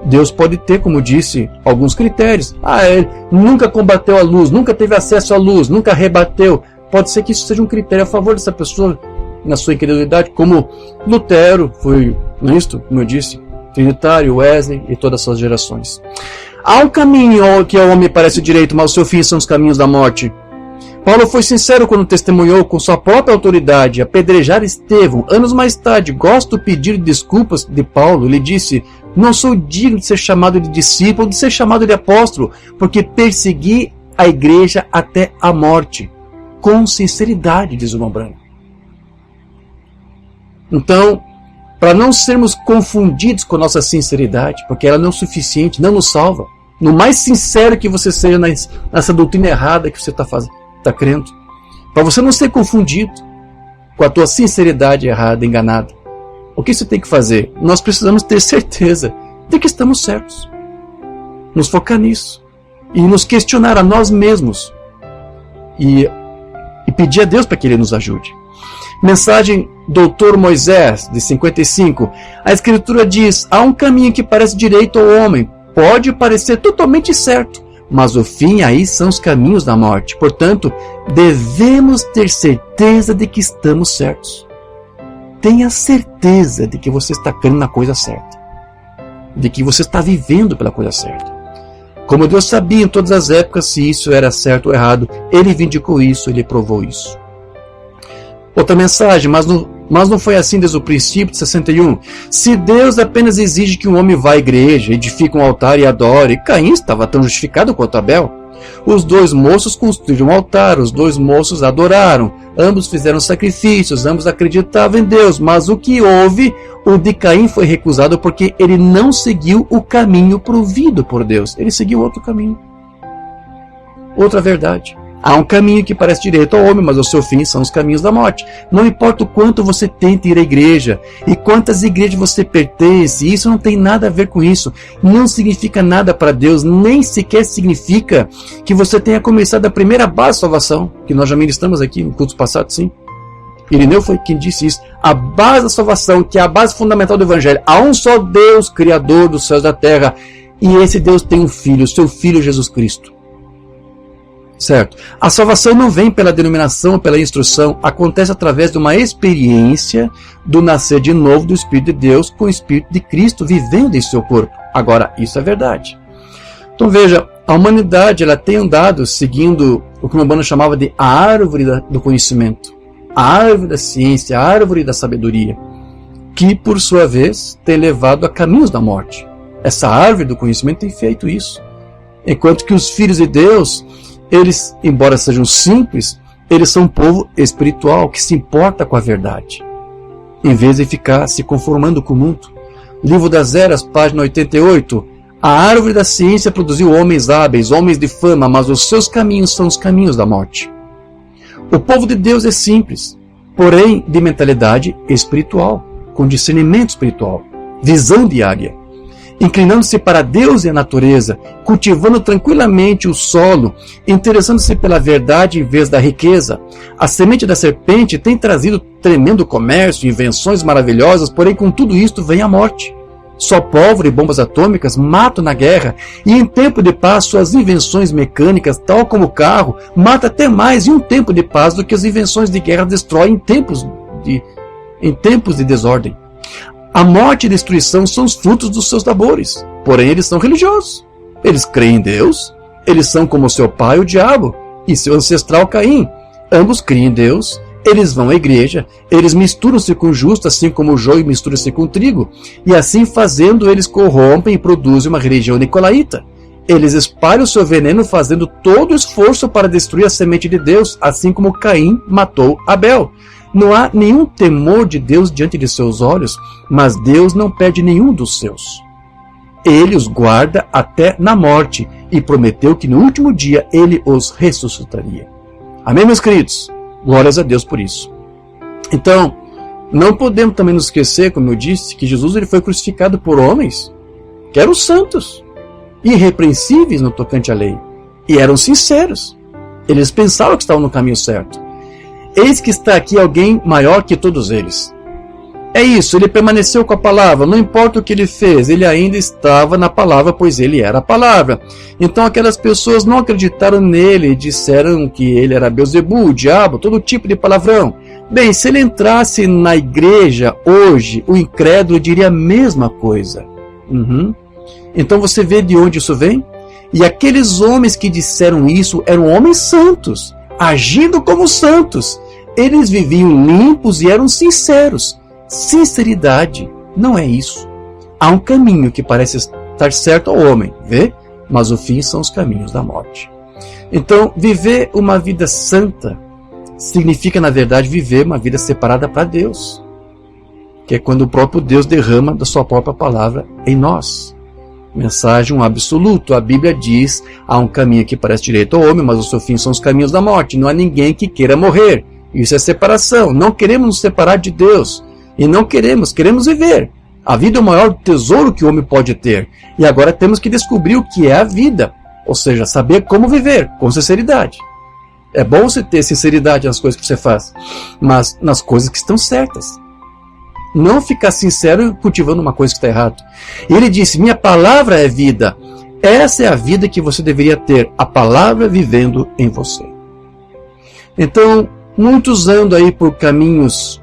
Deus pode ter, como disse, alguns critérios. Ele nunca combateu a luz, nunca teve acesso à luz, nunca rebateu. Pode ser que isso seja um critério a favor dessa pessoa na sua incredulidade, como Lutero foi, não é isto, como eu disse, Trinitário, Wesley e todas as suas gerações. Há um caminho que ao homem parece direito, mas o seu fim são os caminhos da morte. Paulo foi sincero quando testemunhou com sua própria autoridade apedrejar Estevão. Anos mais tarde, gosto de pedir desculpas de Paulo. Ele disse: não sou digno de ser chamado de discípulo, de ser chamado de apóstolo, porque persegui a igreja até a morte. Com sinceridade, diz o irmão Branco. Então, para não sermos confundidos com a nossa sinceridade, porque ela não é suficiente, não nos salva. No mais sincero que você seja nessa doutrina errada que você está crendo, para você não ser confundido com a tua sinceridade errada, enganada, o que você tem que fazer? Nós precisamos ter certeza de que estamos certos. Nos focar nisso e nos questionar a nós mesmos e pedir a Deus para que Ele nos ajude. Mensagem Doutor Moisés, de 55. A Escritura diz: há um caminho que parece direito ao homem, pode parecer totalmente certo, mas o fim aí são os caminhos da morte. Portanto, devemos ter certeza de que estamos certos. Tenha certeza de que você está crendo na coisa certa, de que você está vivendo pela coisa certa. Como Deus sabia em todas as épocas se isso era certo ou errado, Ele vindicou isso, Ele provou isso. Outra mensagem: mas não foi assim desde o princípio, de 61. Se Deus apenas exige que um homem vá à igreja, edifique um altar e adore, Caim estava tão justificado quanto Abel. Os dois moços construíram um altar, os dois moços adoraram, ambos fizeram sacrifícios, ambos acreditavam em Deus, mas o que houve, o de Caim foi recusado porque ele não seguiu o caminho provido por Deus, ele seguiu outro caminho. Outra verdade: há um caminho que parece direito ao homem, mas o seu fim são os caminhos da morte. Não importa o quanto você tenta ir à igreja e quantas igrejas você pertence, isso não tem nada a ver com isso. Não significa nada para Deus, nem sequer significa que você tenha começado a primeira base de salvação, que nós já ministramos aqui no culto passado, sim. Irineu foi quem disse isso. A base da salvação, que é a base fundamental do Evangelho. Há um só Deus, Criador dos céus e da terra, e esse Deus tem um filho, seu filho Jesus Cristo. Certo? A salvação não vem pela denominação, pela instrução, acontece através de uma experiência do nascer de novo do Espírito de Deus com o Espírito de Cristo vivendo em seu corpo. Agora, isso é verdade. Então veja, a humanidade ela tem andado seguindo o que o Umbanda chamava de a árvore do conhecimento, a árvore da ciência, a árvore da sabedoria, que por sua vez tem levado a caminhos da morte. Essa árvore do conhecimento tem feito isso. Enquanto que os filhos de Deus, eles, embora sejam simples, eles são um povo espiritual que se importa com a verdade, em vez de ficar se conformando com o mundo. Livro das Eras, página 88. A árvore da ciência produziu homens hábeis, homens de fama, mas os seus caminhos são os caminhos da morte. O povo de Deus é simples, porém de mentalidade espiritual, com discernimento espiritual, visão de águia, inclinando-se para Deus e a natureza, cultivando tranquilamente o solo, interessando-se pela verdade em vez da riqueza. A semente da serpente tem trazido tremendo comércio, invenções maravilhosas, porém com tudo isto vem a morte. Só pólvora e bombas atômicas matam na guerra, e em tempo de paz suas invenções mecânicas, tal como o carro, matam até mais em um tempo de paz do que as invenções de guerra destroem em tempos de desordem. A morte e a destruição são os frutos dos seus labores, porém eles são religiosos. Eles creem em Deus, eles são como seu pai, o diabo, e seu ancestral Caim. Ambos creem em Deus, eles vão à igreja, eles misturam-se com o justo, assim como o joio mistura-se com o trigo, e assim fazendo eles corrompem e produzem uma religião nicolaíta. Eles espalham o seu veneno fazendo todo o esforço para destruir a semente de Deus, assim como Caim matou Abel. Não há nenhum temor de Deus diante de seus olhos, mas Deus não perde nenhum dos seus. Ele os guarda até na morte e prometeu que no último dia ele os ressuscitaria. Amém, meus queridos? Glórias a Deus por isso. Então, não podemos também nos esquecer, como eu disse, que Jesus ele foi crucificado por homens que eram santos, irrepreensíveis no tocante à lei, e eram sinceros. Eles pensavam que estavam no caminho certo. Eis que está aqui alguém maior que todos eles. É isso, ele permaneceu com a palavra, não importa o que ele fez, ele ainda estava na palavra, pois ele era a palavra. Então aquelas pessoas não acreditaram nele e disseram que ele era Beelzebul, o diabo, todo tipo de palavrão. Bem, se ele entrasse na igreja hoje, o incrédulo diria a mesma coisa. Então você vê de onde isso vem? E aqueles homens que disseram isso eram homens santos, agindo como santos. Eles viviam limpos e eram sinceros. Sinceridade não é isso. Há um caminho que parece estar certo ao homem, vê? Mas o fim são os caminhos da morte. Então, viver uma vida santa significa, na verdade, viver uma vida separada para Deus, que é quando o próprio Deus derrama da sua própria palavra em nós. Mensagem absoluto. A Bíblia diz: há um caminho que parece direito ao homem, mas o seu fim são os caminhos da morte. Não há ninguém que queira morrer. Isso é separação. Não queremos nos separar de Deus. E não queremos viver. A vida é o maior tesouro que o homem pode ter. E agora temos que descobrir o que é a vida. Ou seja, saber como viver, com sinceridade. É bom você ter sinceridade nas coisas que você faz, mas nas coisas que estão certas. Não ficar sincero cultivando uma coisa que está errada. Ele disse: minha palavra é vida. Essa é a vida que você deveria ter, a palavra vivendo em você. Então, muitos andam aí por caminhos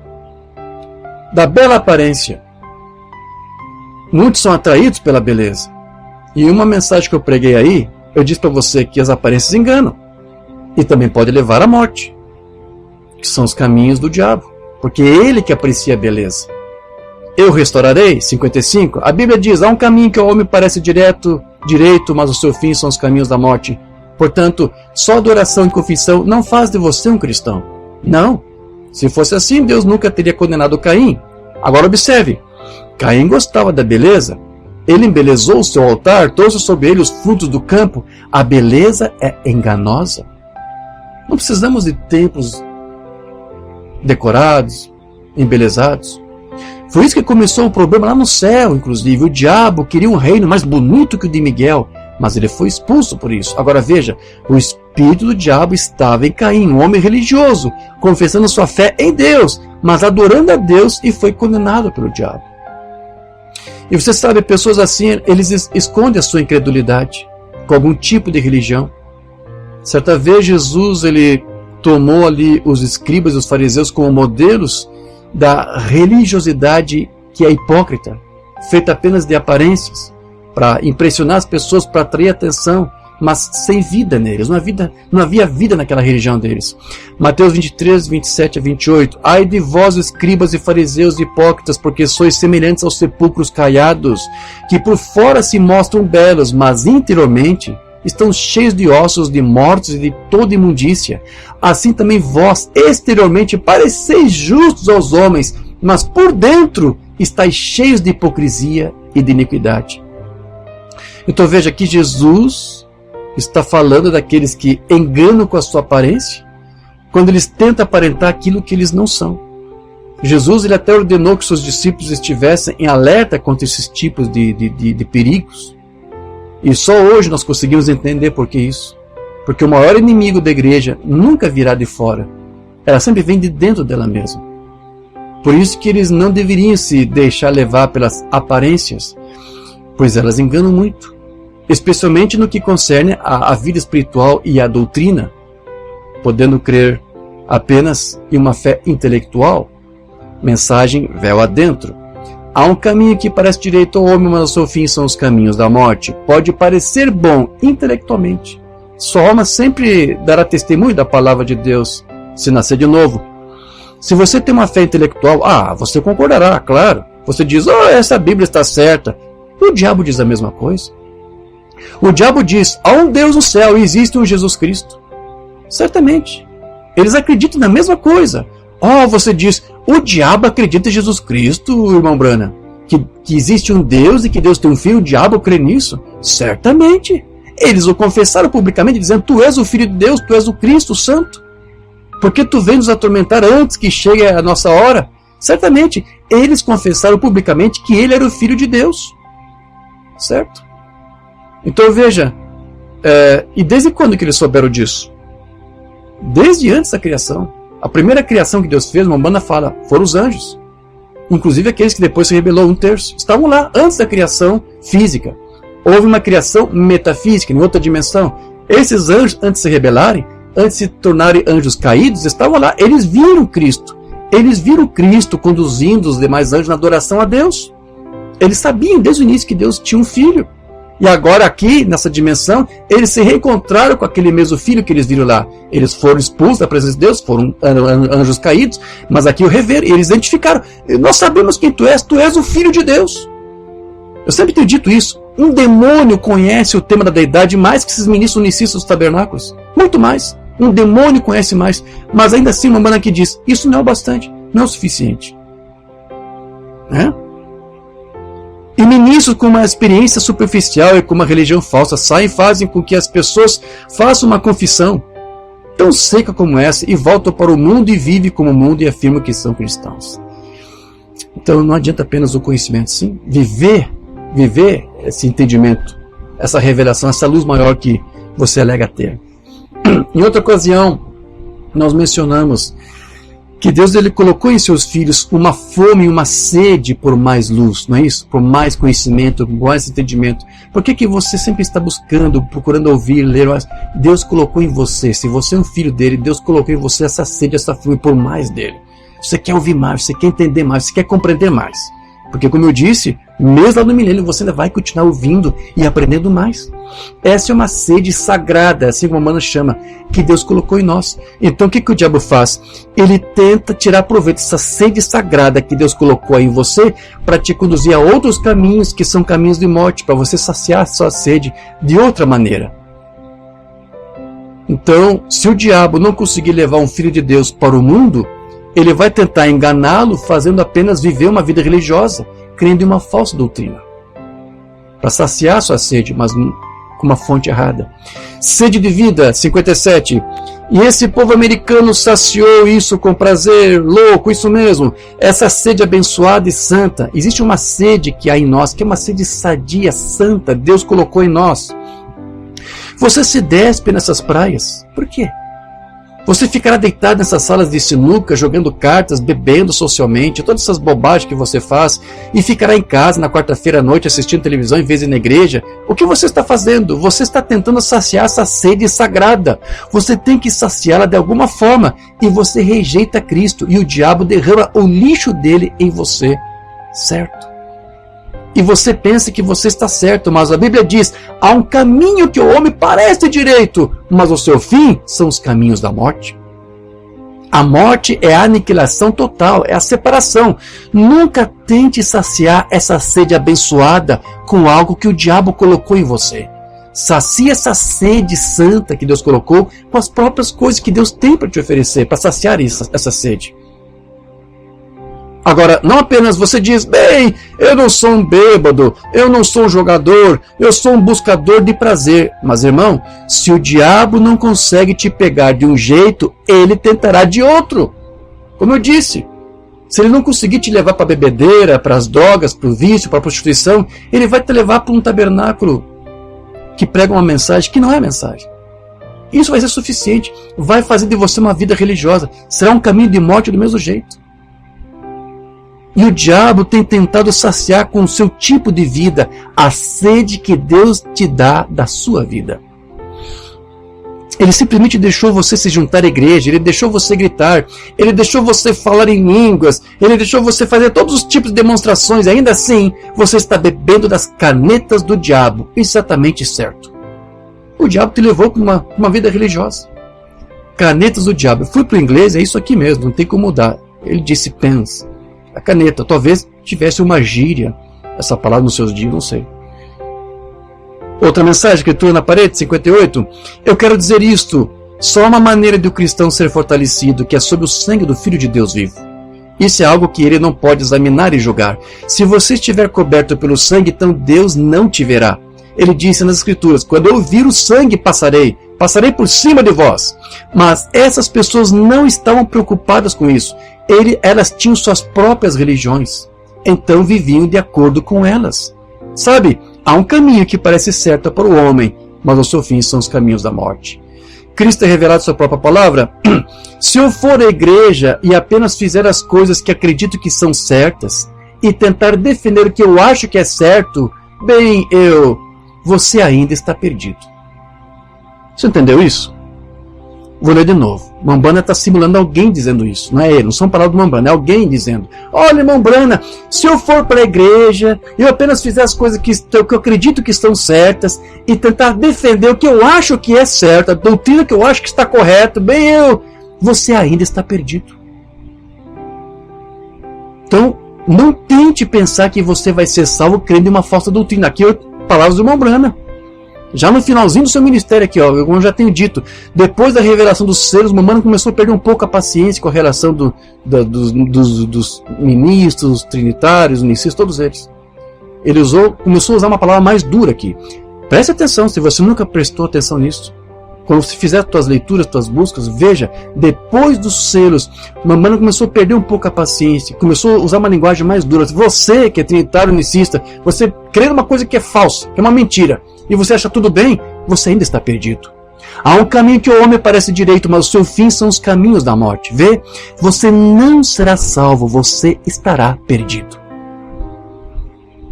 da bela aparência. Muitos são atraídos pela beleza. E uma mensagem que eu preguei aí, eu disse para você que as aparências enganam. E também pode levar à morte. Que são os caminhos do diabo. Porque é ele que aprecia a beleza. Eu restaurarei, 55. A Bíblia diz: há um caminho que ao homem parece direito, mas o seu fim são os caminhos da morte. Portanto, só adoração e confissão não faz de você um cristão. Não. Se fosse assim, Deus nunca teria condenado Caim. Agora observe. Caim gostava da beleza. Ele embelezou o seu altar, trouxe sobre ele os frutos do campo. A beleza é enganosa. Não precisamos de templos decorados, embelezados. Foi isso que começou o problema lá no céu, inclusive. O diabo queria um reino mais bonito que o de Miguel, mas ele foi expulso por isso. Agora veja, o espírito do diabo estava em Caim, um homem religioso, confessando sua fé em Deus, mas adorando a Deus, e foi condenado pelo diabo. E você sabe, pessoas assim, eles escondem a sua incredulidade com algum tipo de religião. Certa vez Jesus, ele tomou ali os escribas e os fariseus como modelos da religiosidade que é hipócrita, feita apenas de aparências, para impressionar as pessoas, para atrair atenção, mas sem vida neles. Não havia vida naquela religião deles. Mateus 23, 27 a 28. Ai de vós, escribas e fariseus hipócritas, porque sois semelhantes aos sepulcros caiados, que por fora se mostram belos, mas interiormente estão cheios de ossos de mortos e de toda imundícia. Assim também vós, exteriormente, pareceis justos aos homens, mas por dentro estáis cheios de hipocrisia e de iniquidade. Então veja que Jesus está falando daqueles que enganam com a sua aparência, quando eles tentam aparentar aquilo que eles não são. Jesus, ele até ordenou que seus discípulos estivessem em alerta contra esses tipos de perigos. E só hoje nós conseguimos entender por que isso. Porque o maior inimigo da igreja nunca virá de fora. Ela sempre vem de dentro dela mesma. Por isso que eles não deveriam se deixar levar pelas aparências, pois elas enganam muito. Especialmente no que concerne à vida espiritual e à doutrina, podendo crer apenas em uma fé intelectual. Mensagem véu adentro. Há um caminho que parece direito ao homem, mas o seu fim são os caminhos da morte. Pode parecer bom intelectualmente. Sua alma sempre dará testemunho da palavra de Deus, se nascer de novo. Se você tem uma fé intelectual, você concordará, claro. Você diz: essa Bíblia está certa. O diabo diz a mesma coisa. O diabo diz: há um Deus no céu e existe um Jesus Cristo. Certamente. Eles acreditam na mesma coisa. Você diz: o diabo acredita em Jesus Cristo, irmão Branham? Que existe um Deus e que Deus tem um filho, o diabo crê nisso? Certamente. Eles o confessaram publicamente, dizendo: tu és o Filho de Deus, tu és o Cristo, o Santo. Porque tu vem nos atormentar antes que chegue a nossa hora? Certamente. Eles confessaram publicamente que ele era o Filho de Deus. Certo? Então veja, e desde quando que eles souberam disso? Desde antes da criação. A primeira criação que Deus fez, uma banda fala, foram os anjos. Inclusive aqueles que depois se rebelou, 1/3. Estavam lá antes da criação física. Houve uma criação metafísica, em outra dimensão. Esses anjos, antes de se rebelarem, antes de se tornarem anjos caídos, estavam lá. Eles viram Cristo. Eles viram Cristo conduzindo os demais anjos na adoração a Deus. Eles sabiam desde o início que Deus tinha um filho. E agora aqui, nessa dimensão, eles se reencontraram com aquele mesmo filho que eles viram lá. Eles foram expulsos da presença de Deus, foram anjos caídos, mas aqui o reveram, eles identificaram. Nós sabemos quem tu és o filho de Deus. Eu sempre tenho dito isso. Um demônio conhece o tema da deidade mais que esses ministros unicistas dos tabernáculos. Muito mais. Um demônio conhece mais. Mas ainda assim, uma mana que diz, isso não é o bastante, não é o suficiente. Né? E ministros com uma experiência superficial e com uma religião falsa saem e fazem com que as pessoas façam uma confissão tão seca como essa e voltam para o mundo e vivem como o mundo e afirmam que são cristãos. Então não adianta apenas o conhecimento, sim. Viver esse entendimento, essa revelação, essa luz maior que você alega ter. Em outra ocasião, nós mencionamos que Deus ele colocou em seus filhos uma fome e uma sede por mais luz, não é isso? Por mais conhecimento, por mais entendimento. Por que você sempre está buscando, procurando ouvir, ler mais? Deus colocou em você, se você é um filho dele, Deus colocou em você essa sede, essa fome por mais dele. Você quer ouvir mais, você quer entender mais, você quer compreender mais. Porque, como eu disse, mesmo lá no milênio, você ainda vai continuar ouvindo e aprendendo mais. Essa é uma sede sagrada, assim como a Mana chama, que Deus colocou em nós. Então, o que o diabo faz? Ele tenta tirar proveito dessa sede sagrada que Deus colocou aí em você para te conduzir a outros caminhos, que são caminhos de morte, para você saciar a sua sede de outra maneira. Então, se o diabo não conseguir levar um filho de Deus para o mundo, ele vai tentar enganá-lo, fazendo apenas viver uma vida religiosa, crendo em uma falsa doutrina, para saciar sua sede, mas com uma fonte errada. Sede de vida, 57. E esse povo americano saciou isso com prazer, louco, isso mesmo. Essa sede abençoada e santa. Existe uma sede que há em nós, que é uma sede sadia, santa, Deus colocou em nós. Você se despe nessas praias. Por quê? Você ficará deitado nessas salas de sinuca, jogando cartas, bebendo socialmente, todas essas bobagens que você faz, e ficará em casa na quarta-feira à noite assistindo televisão em vez de ir na igreja. O que você está fazendo? Você está tentando saciar essa sede sagrada. Você tem que saciá-la de alguma forma, e você rejeita Cristo, e o diabo derrama o lixo dele em você. Certo? E você pensa que você está certo, mas a Bíblia diz, há um caminho que o homem parece direito, mas o seu fim são os caminhos da morte. A morte é a aniquilação total, é a separação. Nunca tente saciar essa sede abençoada com algo que o diabo colocou em você. Sacia essa sede santa que Deus colocou com as próprias coisas que Deus tem para te oferecer, para saciar essa sede. Agora, não apenas você diz, bem, eu não sou um bêbado, eu não sou um jogador, eu sou um buscador de prazer. Mas, irmão, se o diabo não consegue te pegar de um jeito, ele tentará de outro. Como eu disse, se ele não conseguir te levar para a bebedeira, para as drogas, para o vício, para a prostituição, ele vai te levar para um tabernáculo que prega uma mensagem que não é mensagem. Isso vai ser suficiente, vai fazer de você uma vida religiosa, será um caminho de morte do mesmo jeito. E o diabo tem tentado saciar com o seu tipo de vida a sede que Deus te dá da sua vida. Ele simplesmente deixou você se juntar à igreja, ele deixou você gritar, ele deixou você falar em línguas, ele deixou você fazer todos os tipos de demonstrações, ainda assim você está bebendo das canetas do diabo, exatamente certo. O diabo te levou para uma vida religiosa. Canetas do diabo. Eu fui para o inglês, é isso aqui mesmo, não tem como mudar. Ele disse pens. A caneta, talvez tivesse uma gíria, essa palavra nos seus dias, não sei. Outra mensagem, escritura na parede, 58. Eu quero dizer isto, só há uma maneira de o cristão ser fortalecido, que é sob o sangue do Filho de Deus vivo. Isso é algo que ele não pode examinar e julgar. Se você estiver coberto pelo sangue, então Deus não te verá. Ele disse nas Escrituras, quando eu vir o sangue passarei por cima de vós. Mas essas pessoas não estavam preocupadas com isso. Elas tinham suas próprias religiões, então viviam de acordo com elas. Sabe, há um caminho que parece certo para o homem, mas o seu fim são os caminhos da morte. Cristo é revelado sua própria palavra. Se eu for à igreja e apenas fizer as coisas que acredito que são certas, e tentar defender o que eu acho que é certo, bem, você ainda está perdido. Você entendeu isso? Vou ler de novo. Umbanda está simulando alguém dizendo isso. Não é ele, não são palavras do Umbanda, é alguém dizendo: olha, Umbanda, se eu for para a igreja, eu apenas fizer as coisas que eu acredito que estão certas e tentar defender o que eu acho que é certo, a doutrina que eu acho que está correta, você ainda está perdido. Então, não tente pensar que você vai ser salvo crendo em uma falsa doutrina. Aqui, palavras do Umbanda. Já no finalzinho do seu ministério aqui, ó, como eu já tenho dito, depois da revelação dos selos, o Umbanda começou a perder um pouco a paciência com a relação dos ministros, trinitários, unicistas, todos eles. Ele começou a usar uma palavra mais dura aqui. Preste atenção, se você nunca prestou atenção nisso. Quando você fizer suas leituras, suas buscas, veja, depois dos selos, o Umbanda começou a perder um pouco a paciência, começou a usar uma linguagem mais dura. Você, que é trinitário, unicista, você crê numa coisa que é falsa, que é uma mentira, e você acha tudo bem, você ainda está perdido. Há um caminho que o homem parece direito, mas o seu fim são os caminhos da morte. Vê? Você não será salvo, você estará perdido.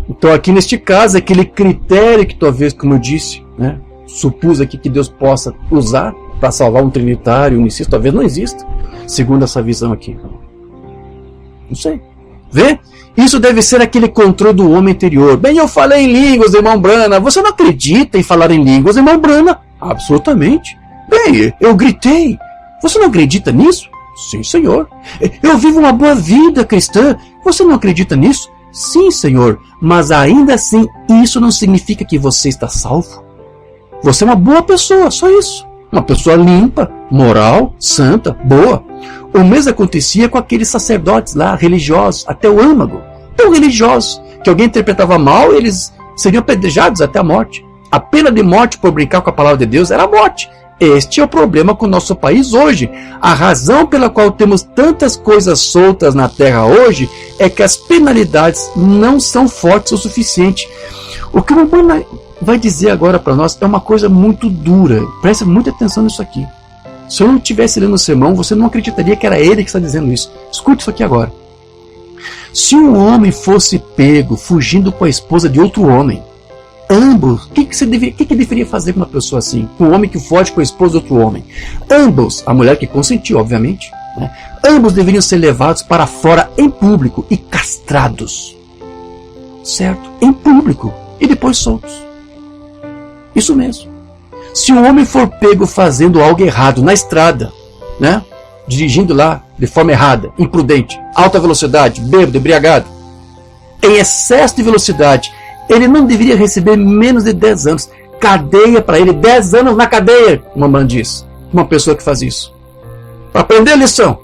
Então aqui neste caso, aquele critério que talvez, como eu disse, né, supus aqui que Deus possa usar para salvar um trinitário, um unicista, talvez não exista, segundo essa visão aqui. Não sei. Vê? Isso deve ser aquele controle do homem interior. Bem, eu falei em línguas, irmão Brana. Você não acredita em falar em línguas, irmão Brana? Absolutamente. Bem, eu gritei. Você não acredita nisso? Sim, senhor. Eu vivo uma boa vida cristã. Você não acredita nisso? Sim, senhor. Mas ainda assim, isso não significa que você está salvo. Você é uma boa pessoa, só isso. Uma pessoa limpa, moral, santa, boa. O mesmo acontecia com aqueles sacerdotes lá, religiosos, até o âmago, tão religiosos, que alguém interpretava mal e eles seriam apedrejados até a morte. A pena de morte por brincar com a palavra de Deus era a morte. Este é o problema com o nosso país hoje. A razão pela qual temos tantas coisas soltas na terra hoje é que as penalidades não são fortes o suficiente. O que o Umbanda vai dizer agora para nós é uma coisa muito dura. Preste muita atenção nisso aqui. Se eu não estivesse lendo o sermão, você não acreditaria que era ele que está dizendo isso. Escute isso aqui agora. Se um homem fosse pego fugindo com a esposa de outro homem, ambos, o que deveria fazer com uma pessoa assim? Um homem que foge com a esposa de outro homem. Ambos, a mulher que consentiu, obviamente, né? Ambos deveriam ser levados para fora em público e castrados. Certo? Em público. E depois soltos. Isso mesmo. Se um homem for pego fazendo algo errado na estrada, né? Dirigindo lá de forma errada, imprudente, alta velocidade, bêbado, embriagado, em excesso de velocidade, ele não deveria receber menos de 10 anos. Cadeia para ele, 10 anos na cadeia, uma mãe diz. Uma pessoa que faz isso. Para aprender a lição.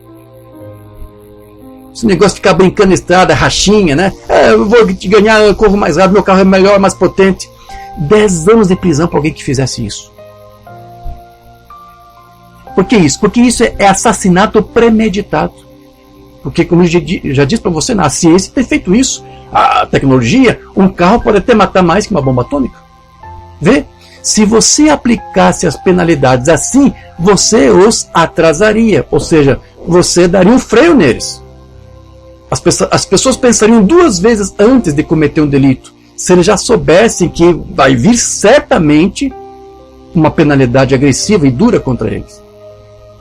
Esse negócio de ficar brincando na estrada, rachinha, né? Eu vou te ganhar, eu corro mais rápido, meu carro é melhor, mais potente. 10 anos de prisão para alguém que fizesse isso. Por que isso? Porque isso é assassinato premeditado. Porque, como eu já disse para você, a ciência tem feito isso. A tecnologia, um carro pode até matar mais que uma bomba atômica. Vê? Se você aplicasse as penalidades assim, você os atrasaria. Ou seja, você daria um freio neles. As pessoas pensariam 2 vezes antes de cometer um delito. Se eles já soubessem que vai vir certamente uma penalidade agressiva e dura contra eles.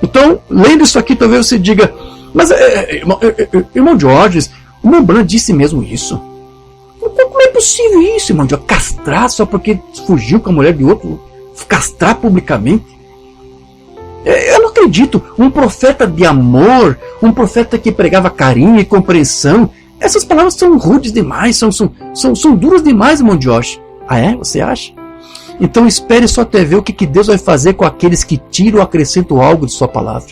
Então, lendo isso aqui, talvez você diga, mas, irmão George, o Umbanda disse mesmo isso? Como é possível isso, irmão George? Castrar só porque fugiu com a mulher de outro? Castrar publicamente? Eu não acredito. Um profeta de amor, um profeta que pregava carinho e compreensão, essas palavras são rudes demais, são duras demais, irmão George. Ah é? Você acha? Então espere só até ver o que Deus vai fazer com aqueles que tiram ou acrescentam algo de sua palavra.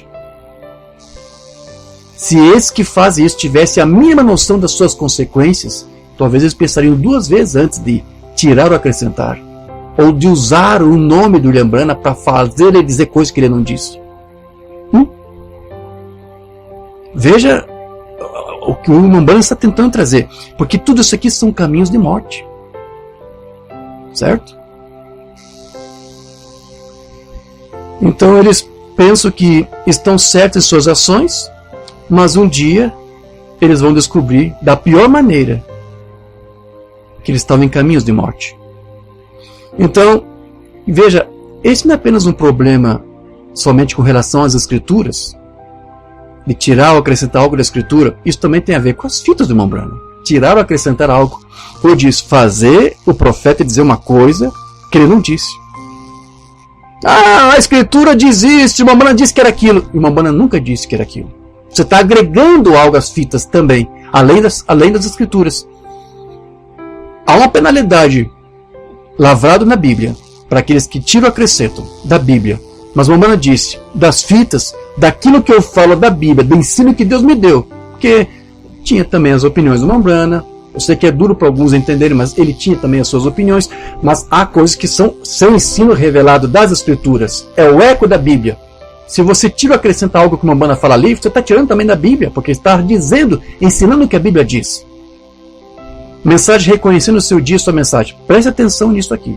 Se esses que fazem isso tivessem a mínima noção das suas consequências, talvez eles pensariam 2 vezes antes de tirar ou acrescentar, ou de usar o nome do William Branham para fazer ele dizer coisas que ele não disse. Veja o que o William Branham está tentando trazer, porque tudo isso aqui são caminhos de morte. Certo? Então eles pensam que estão certos em suas ações, mas um dia eles vão descobrir da pior maneira que eles estavam em caminhos de morte. Então, veja, esse não é apenas um problema somente com relação às Escrituras, de tirar ou acrescentar algo da Escritura, isso também tem a ver com as fitas do irmão Branham. Tirar ou acrescentar algo, ou diz fazer o profeta dizer uma coisa que ele não disse. Ah, a Escritura diz isso, o irmão Branham disse que era aquilo. O irmão Branham nunca disse que era aquilo. Você está agregando algo às fitas também, além das Escrituras. Há uma penalidade lavrada na Bíblia para aqueles que tiram ou acrescentam da Bíblia. Mas o irmão Branham disse, das fitas, daquilo que eu falo da Bíblia, do ensino que Deus me deu. Porque tinha também as opiniões do irmão Branham. Eu sei que é duro para alguns entenderem, mas ele tinha também as suas opiniões. Mas há coisas que são seu ensino revelado das Escrituras. É o eco da Bíblia. Se você tira ou acrescenta algo que o irmão Branham fala ali, você está tirando também da Bíblia, porque está dizendo, ensinando o que a Bíblia diz. Mensagem reconhecendo o seu dia, sua mensagem. Preste atenção nisso aqui.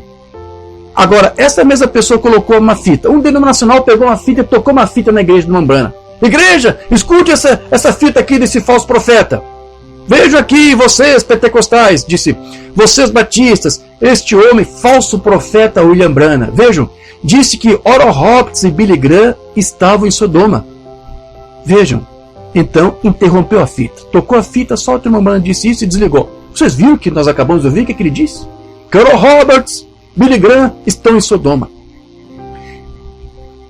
Agora, essa mesma pessoa colocou uma fita. Um denominacional pegou uma fita e tocou uma fita na igreja do irmão Branham. Igreja, escute essa fita aqui desse falso profeta. Vejam aqui, vocês pentecostais, disse, vocês batistas, este homem, falso profeta William Branham. Vejam, disse que Oral Roberts e Billy Graham estavam em Sodoma. Vejam, então interrompeu a fita. Tocou a fita, só o irmão Branham disse isso e desligou. Vocês viram que nós acabamos de ouvir? O que ele disse? Que Oral Roberts, Billy Graham estão em Sodoma.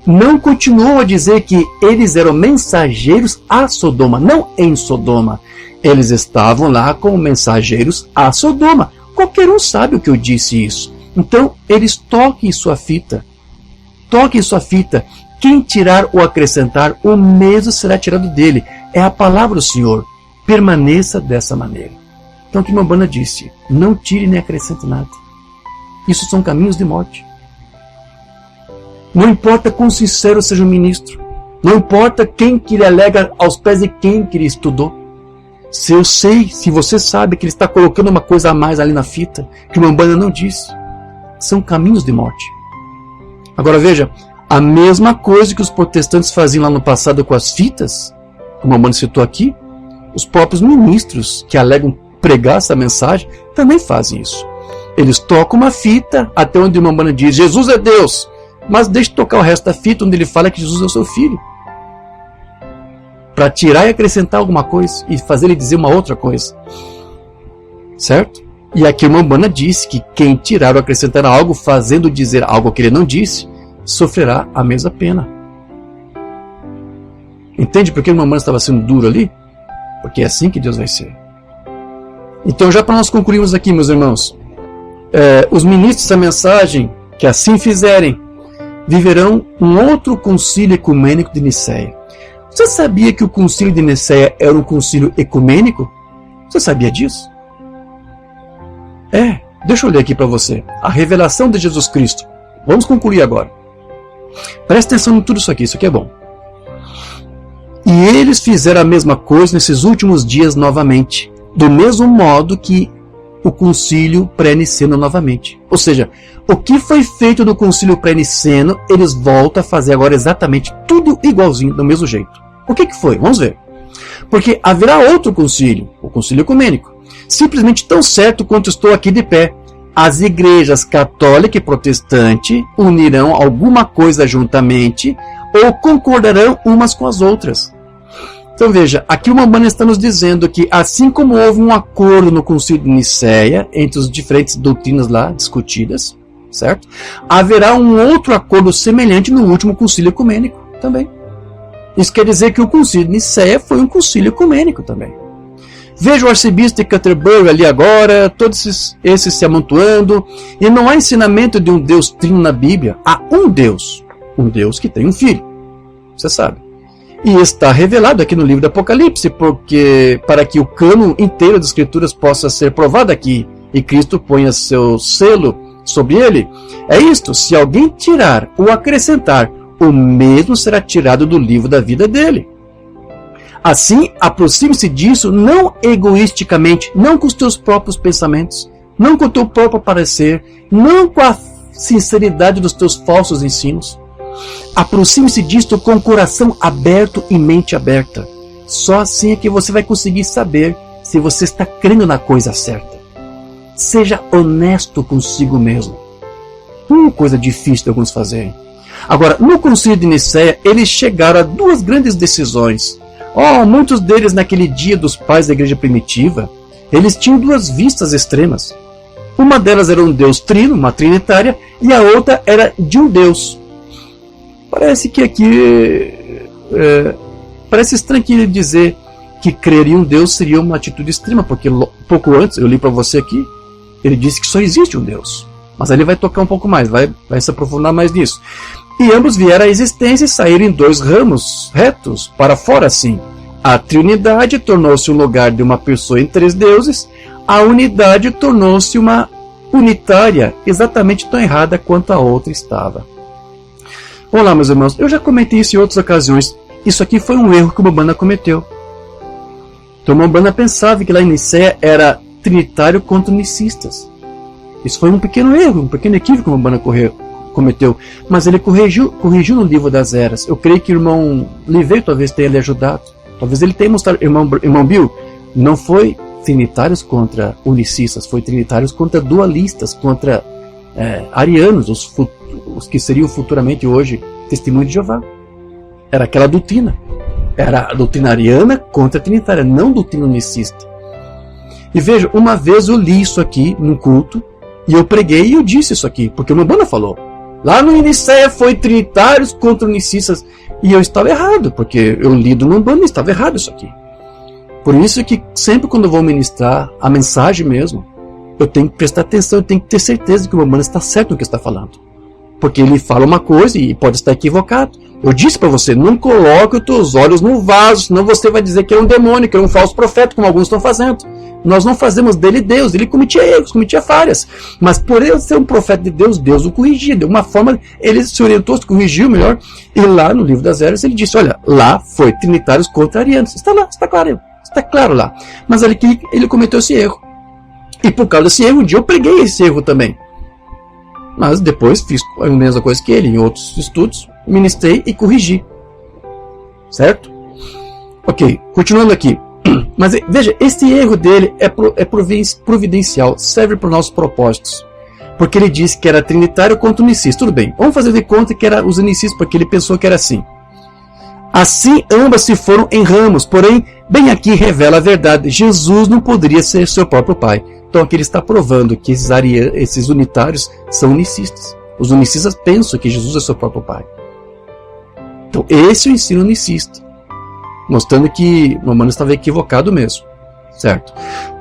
Não continuou a dizer que eles eram mensageiros a Sodoma, não em Sodoma. Eles estavam lá como mensageiros a Sodoma. Qualquer um sabe o que eu disse isso. Então, eles toquem sua fita. Toquem sua fita. Quem tirar ou acrescentar, o mesmo será tirado dele. É a palavra do Senhor. Permaneça dessa maneira. Então, o que o irmão Branham disse, não tire nem acrescente nada. Isso são caminhos de morte. Não importa quão sincero seja o ministro. Não importa quem que ele alega aos pés de quem que ele estudou. Se eu sei, se você sabe que ele está colocando uma coisa a mais ali na fita, que o irmão Branham não disse, são caminhos de morte. Agora veja, a mesma coisa que os protestantes faziam lá no passado com as fitas, como o irmão Branham citou aqui, os próprios ministros que alegam pregar essa mensagem também fazem isso. Eles tocam uma fita até onde o irmão Branham diz, Jesus é Deus, mas deixe tocar o resto da fita onde ele fala que Jesus é o seu filho. Para tirar e acrescentar alguma coisa e fazer ele dizer uma outra coisa. Certo? E aqui o irmão Branham disse que quem tirar ou acrescentar algo, fazendo dizer algo que ele não disse, sofrerá a mesma pena. Entende por que o irmão Branham estava sendo duro ali? Porque é assim que Deus vai ser. Então, já para nós concluirmos aqui, meus irmãos, os ministros da mensagem que assim fizerem, viverão um outro concílio ecumênico de Nicéia. Você sabia que o concílio de Nicéia era um concílio ecumênico? Você sabia disso? Deixa eu ler aqui para você. A revelação de Jesus Cristo. Vamos concluir agora. Presta atenção em tudo isso aqui é bom. E eles fizeram a mesma coisa nesses últimos dias novamente, do mesmo modo que o concílio pré-niceno novamente. Ou seja, o que foi feito no concílio pré-niceno, eles voltam a fazer agora exatamente tudo igualzinho, do mesmo jeito. O que foi? Vamos ver. Porque haverá outro concílio, o concílio ecumênico, simplesmente tão certo quanto estou aqui de pé. As igrejas católica e protestante unirão alguma coisa juntamente ou concordarão umas com as outras. Então veja, aqui o irmão Branham está nos dizendo que assim como houve um acordo no concílio de Nicéia, entre as diferentes doutrinas lá discutidas, certo? Haverá um outro acordo semelhante no último concílio ecumênico também. Isso quer dizer que o concílio de Nicéia foi um concílio ecumênico também. Veja o arcebispo de Canterbury ali agora, todos esses se amontoando, e não há ensinamento de um Deus trino na Bíblia. Há um Deus que tem um filho, você sabe. E está revelado aqui no livro do Apocalipse, porque para que o cânon inteiro das Escrituras possa ser provado aqui, e Cristo ponha seu selo sobre ele, é isto: se alguém tirar ou acrescentar, o mesmo será tirado do livro da vida dele. Assim, aproxime-se disso não egoisticamente, não com os teus próprios pensamentos, não com o teu próprio parecer, não com a sinceridade dos teus falsos ensinos. Aproxime-se disto com o coração aberto e mente aberta. Só assim é que você vai conseguir saber se você está crendo na coisa certa. Seja honesto consigo mesmo. Coisa difícil de alguns fazerem. Agora, no Concílio de Nicéia, eles chegaram a duas grandes decisões. Muitos deles, naquele dia dos pais da igreja primitiva, eles tinham duas vistas extremas. Uma delas era um Deus trino, uma trinitária, e a outra era de um Deus. Parece que aqui... parece estranho que ele dizer que crer em um Deus seria uma atitude extrema, porque pouco antes, eu li para você aqui, ele disse que só existe um Deus. Mas ali vai tocar um pouco mais, vai se aprofundar mais nisso. E ambos vieram à existência e saíram em dois ramos retos, para fora assim. A Trinidade tornou-se um lugar de uma pessoa em três deuses, a unidade tornou-se uma unitária, exatamente tão errada quanto a outra estava. Vamos lá, meus irmãos, eu já comentei isso em outras ocasiões. Isso aqui foi um erro que o Umbanda cometeu. Então o Umbanda pensava que lá em Nicéia era trinitário contra unicistas. Isso foi um pequeno erro, um pequeno equívoco que o Umbanda cometeu. Mas ele corrigiu no livro das eras. Eu creio que o irmão Liveiro talvez tenha lhe ajudado. Talvez ele tenha mostrado. Irmão Bill, não foi trinitários contra unicistas, foi trinitários contra dualistas, contra arianos, os que seriam futuramente hoje testemunho de Jeová. Era aquela doutrina. Era a doutrina ariana contra a trinitária, não doutrina unicista. E veja, uma vez eu li isso aqui num culto, e eu preguei e eu disse isso aqui, porque o Umbanda falou. Lá no Nicéia foi trinitários contra unicistas, e eu estava errado, porque eu li do Umbanda e estava errado isso aqui. Por isso que sempre quando eu vou ministrar a mensagem mesmo, eu tenho que prestar atenção, eu tenho que ter certeza que o Umbanda está certo no que está falando. Porque ele fala uma coisa e pode estar equivocado. Eu disse para você, não coloque os teus olhos no vaso, senão você vai dizer que é um demônio, que é um falso profeta, como alguns estão fazendo. Nós não fazemos dele Deus, ele cometia erros, cometia falhas. Mas por ele ser um profeta de Deus, Deus o corrigia. De uma forma, ele se orientou, se corrigiu melhor. E lá no livro das eras ele disse, olha, lá foi trinitários contra arianos. Está lá, está claro lá. Mas ali que ele cometeu esse erro. E por causa desse erro, um dia eu preguei esse erro também. Mas depois fiz a mesma coisa que ele, em outros estudos, ministrei e corrigi. Certo? Ok, continuando aqui. Mas veja, esse erro dele é providencial, serve para os nossos propósitos. Porque ele disse que era trinitário contra unicista. Tudo bem, vamos fazer de conta que era os unicistas, porque ele pensou que era assim. Assim ambas se foram em ramos, porém, bem aqui revela a verdade. Jesus não poderia ser seu próprio pai. Então aqui ele está provando que esses unitários são unicistas. Os unicistas pensam que Jesus é seu próprio pai. Então esse é o ensino unicista, mostrando que o Umbanda estava equivocado mesmo, certo?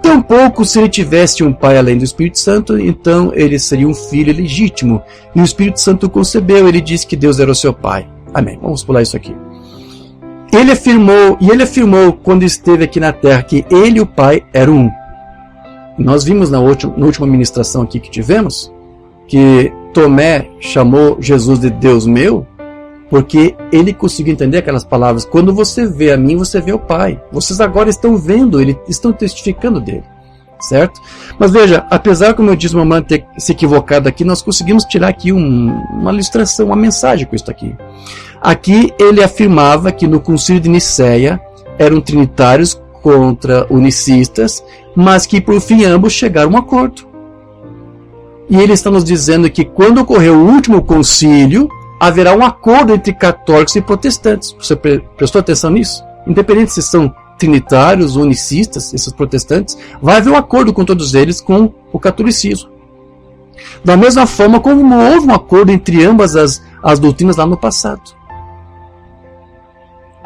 Tampouco se ele tivesse um pai além do Espírito Santo, então ele seria um filho legítimo. E o Espírito Santo o concebeu, ele disse que Deus era o seu pai. Amém, vamos pular isso aqui. Ele afirmou quando esteve aqui na terra que ele e o pai eram um. Nós vimos na última ministração aqui que tivemos, que Tomé chamou Jesus de Deus meu, porque ele conseguiu entender aquelas palavras. Quando você vê a mim, você vê o Pai. Vocês agora estão vendo ele, estão testificando dele. Certo? Mas veja, apesar, como eu disse, o Umbanda ter se equivocado aqui, nós conseguimos tirar aqui uma ilustração, uma mensagem com isso aqui. Aqui ele afirmava que no Concílio de Nicéia eram trinitários contra unicistas, mas que por fim ambos chegaram a um acordo. E ele está nos dizendo que quando ocorrer o último concílio, haverá um acordo entre católicos e protestantes. Você prestou atenção nisso? Independente se são trinitários ou unicistas, esses protestantes, vai haver um acordo com todos eles com o catolicismo. Da mesma forma como houve um acordo entre ambas as doutrinas lá no passado.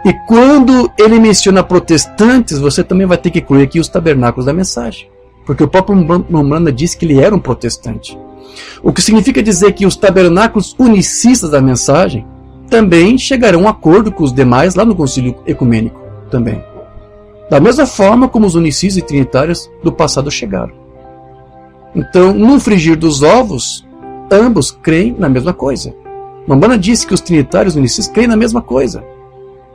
E quando ele menciona protestantes, você também vai ter que incluir aqui os tabernáculos da mensagem. Porque o próprio Umbanda disse que ele era um protestante. O que significa dizer que os tabernáculos unicistas da mensagem também chegarão a um acordo com os demais lá no concílio ecumênico também. Da mesma forma como os unicistas e trinitários do passado chegaram. Então, no frigir dos ovos, ambos creem na mesma coisa. Umbanda disse que os trinitários e unicistas creem na mesma coisa.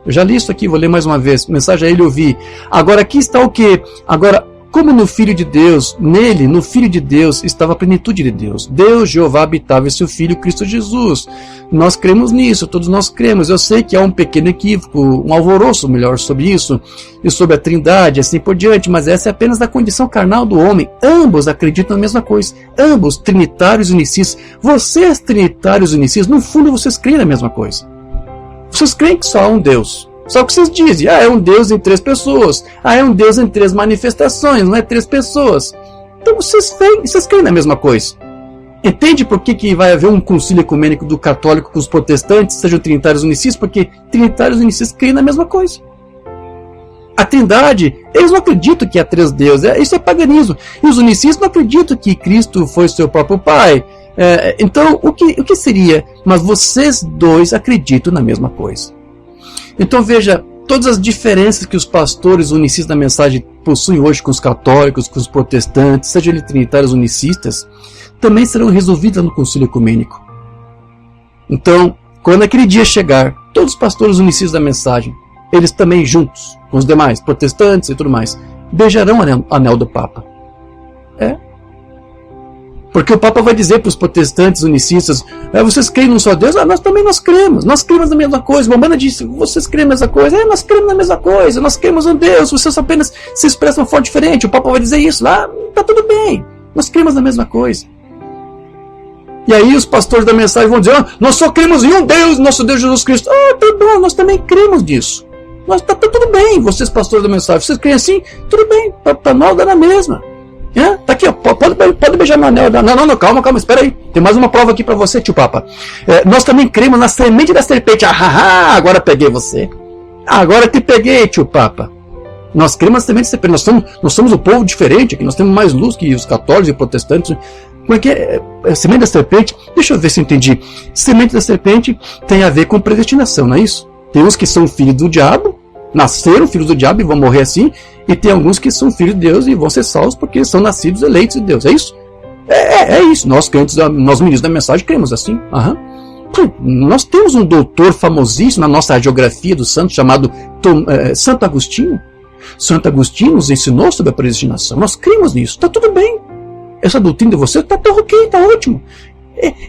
Eu já li isso aqui, vou ler mais uma vez. Mensagem a ele ouvir. Agora aqui está o que? Agora, como no Filho de Deus, nele, no Filho de Deus, estava a plenitude de Deus. Deus, Jeová, habitava em seu Filho, Cristo Jesus. Nós cremos nisso, todos nós cremos. Eu sei que há um pequeno equívoco, um alvoroço melhor sobre isso, e sobre a Trindade, assim por diante, mas essa é apenas a condição carnal do homem. Ambos acreditam na mesma coisa. Ambos, trinitários e unicis. Vocês, trinitários e unicis, no fundo vocês creem na mesma coisa. Vocês creem que só há um Deus. Só que vocês dizem, é um Deus em 3 pessoas. É um Deus em 3 manifestações, não é 3 pessoas. Então vocês creem na mesma coisa. Entende por que vai haver um concílio ecumênico do católico com os protestantes, sejam trinitários unicis? Porque trinitários unicis creem na mesma coisa. A Trindade, eles não acreditam que há 3 deuses. Isso é paganismo. E os unicis não acreditam que Cristo foi seu próprio Pai. Então, o que seria? Mas vocês dois acreditam na mesma coisa. Então veja, todas as diferenças que os pastores unicis da mensagem possuem hoje com os católicos, com os protestantes, sejam eles trinitários unicistas, também serão resolvidas no concílio ecumênico. Então, quando aquele dia chegar, todos os pastores unicis da mensagem, eles também juntos com os demais, protestantes e tudo mais, beijarão o anel do Papa. Porque o Papa vai dizer para os protestantes unicistas, vocês creem num só Deus? Nós também cremos na mesma coisa. Mamana disse, vocês creem na mesma coisa? Nós cremos na mesma coisa, nós cremos em Deus, vocês apenas se expressam de uma forma diferente. O Papa vai dizer isso, tá tudo bem, nós cremos na mesma coisa. E aí os pastores da mensagem vão dizer, nós só cremos em um Deus, nosso Deus Jesus Cristo. Tá bom, nós também cremos nisso. Tá tudo bem, vocês pastores da mensagem, vocês creem assim? Tudo bem, para nós dá na mesma. Tá aqui, ó, pode beijar meu anel. Não, calma, espera aí. Tem mais uma prova aqui para você, tio Papa. Nós também cremos na semente da serpente. Agora peguei você. Agora te peguei, tio Papa. Nós cremos na semente da serpente. Nós somos um povo diferente aqui. Nós temos mais luz que os católicos e protestantes. Como é que é? Semente da serpente? Deixa eu ver se eu entendi. Semente da serpente tem a ver com predestinação, não é isso? Tem uns que são filhos do diabo, nasceram filhos do diabo e vão morrer assim, e tem alguns que são filhos de Deus e vão ser salvos porque são nascidos eleitos de Deus. É isso? É isso. Nós crentes, nós ministros da mensagem, cremos assim. Nós temos um doutor famosíssimo na nossa geografia dos santos chamado Santo Agostinho. Santo Agostinho nos ensinou sobre a predestinação. Nós cremos nisso. Está tudo bem. Essa doutrina de você está ok, está ótimo.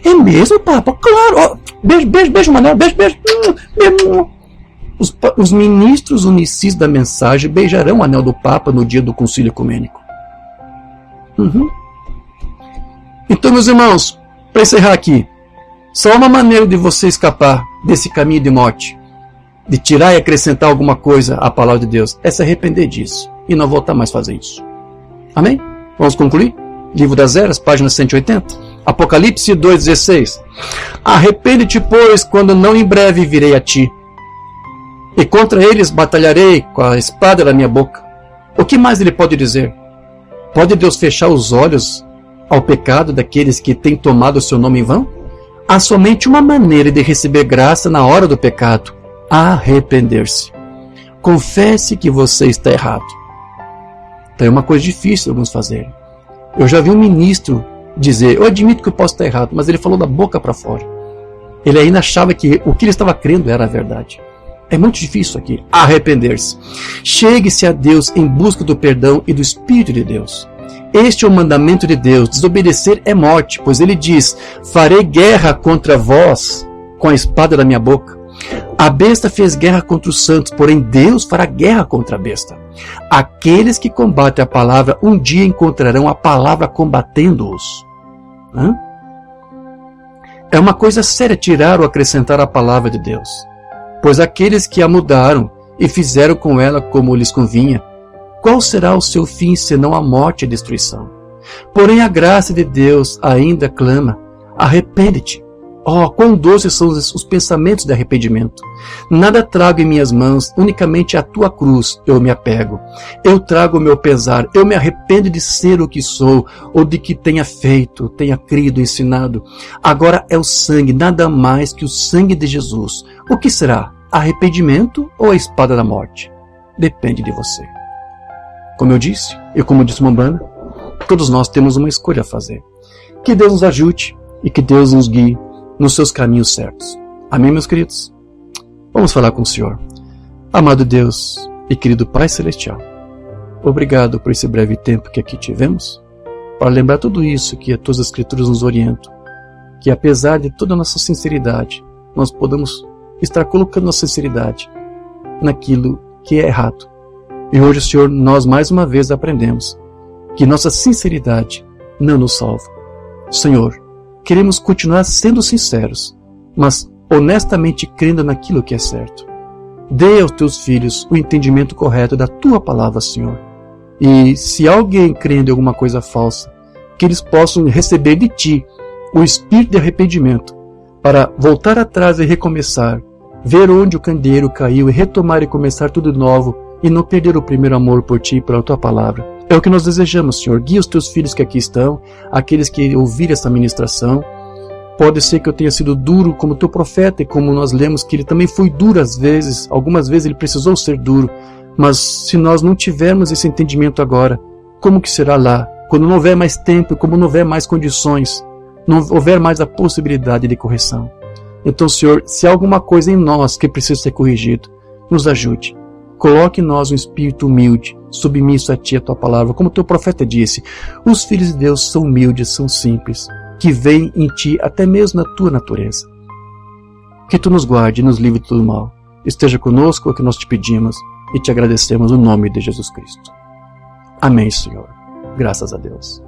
É mesmo, Papa? Claro. Beijo, Manel. Beijo. Os ministros unicis da mensagem beijarão o anel do Papa no dia do concílio ecumênico. Então, meus irmãos, para encerrar aqui, só uma maneira de você escapar desse caminho de morte, de tirar e acrescentar alguma coisa à palavra de Deus, é se arrepender disso e não voltar mais a fazer isso. Amém? Vamos concluir? Livro das Eras, página 180. Apocalipse 2,16. Arrepende-te, pois, quando não em breve virei a ti. E contra eles batalharei com a espada da minha boca. O que mais ele pode dizer? Pode Deus fechar os olhos ao pecado daqueles que têm tomado o seu nome em vão? Há somente uma maneira de receber graça na hora do pecado: arrepender-se. Confesse que você está errado. Então é uma coisa difícil de alguns fazerem. Eu já vi um ministro dizer, eu admito que eu posso estar errado, mas ele falou da boca para fora. Ele ainda achava que o que ele estava crendo era a verdade. É muito difícil aqui, arrepender-se. Chegue-se a Deus em busca do perdão e do Espírito de Deus. Este é o mandamento de Deus. Desobedecer é morte, pois ele diz, farei guerra contra vós com a espada da minha boca. A besta fez guerra contra os santos, porém Deus fará guerra contra a besta. Aqueles que combatem a palavra um dia encontrarão a palavra combatendo-os. É uma coisa séria tirar ou acrescentar a palavra de Deus. Pois aqueles que a mudaram e fizeram com ela como lhes convinha, qual será o seu fim senão a morte e a destruição? Porém a graça de Deus ainda clama, arrepende-te. Oh, quão doces são os pensamentos de arrependimento. Nada trago em minhas mãos, unicamente a tua cruz eu me apego. Eu trago o meu pesar, eu me arrependo de ser o que sou, ou de que tenha feito, tenha crido, ensinado. Agora é o sangue, nada mais que o sangue de Jesus. O que será? Arrependimento ou a espada da morte? Depende de você. Como eu disse, e como disse Mambana, todos nós temos uma escolha a fazer. Que Deus nos ajude e que Deus nos guie nos seus caminhos certos. Amém, meus queridos? Vamos falar com o Senhor. Amado Deus e querido Pai Celestial, obrigado por esse breve tempo que aqui tivemos, para lembrar tudo isso que as tuas escrituras nos orientam, que apesar de toda a nossa sinceridade, nós podemos estar colocando a sinceridade naquilo que é errado. E hoje, Senhor, nós mais uma vez aprendemos que nossa sinceridade não nos salva. Senhor, queremos continuar sendo sinceros, mas honestamente crendo naquilo que é certo. Dê aos teus filhos o entendimento correto da tua palavra, Senhor. E se alguém crendo em alguma coisa falsa, que eles possam receber de ti o espírito de arrependimento, para voltar atrás e recomeçar, ver onde o candeeiro caiu e retomar e começar tudo de novo, e não perder o primeiro amor por ti e pela tua palavra. É o que nós desejamos, Senhor. Guia os teus filhos que aqui estão, aqueles que ouvirem essa ministração. Pode ser que eu tenha sido duro como teu profeta, e como nós lemos que ele também foi duro às vezes, algumas vezes ele precisou ser duro, mas se nós não tivermos esse entendimento agora, como que será lá? Quando não houver mais tempo, como não houver mais condições, não houver mais a possibilidade de correção. Então, Senhor, se há alguma coisa em nós que precisa ser corrigido, nos ajude. Coloque em nós um espírito humilde, submisso a ti, a tua palavra. Como teu profeta disse, os filhos de Deus são humildes, são simples, que veem em ti até mesmo na tua natureza. Que tu nos guarde e nos livre de todo mal. Esteja conosco, é o que nós te pedimos e te agradecemos no nome de Jesus Cristo. Amém, Senhor. Graças a Deus.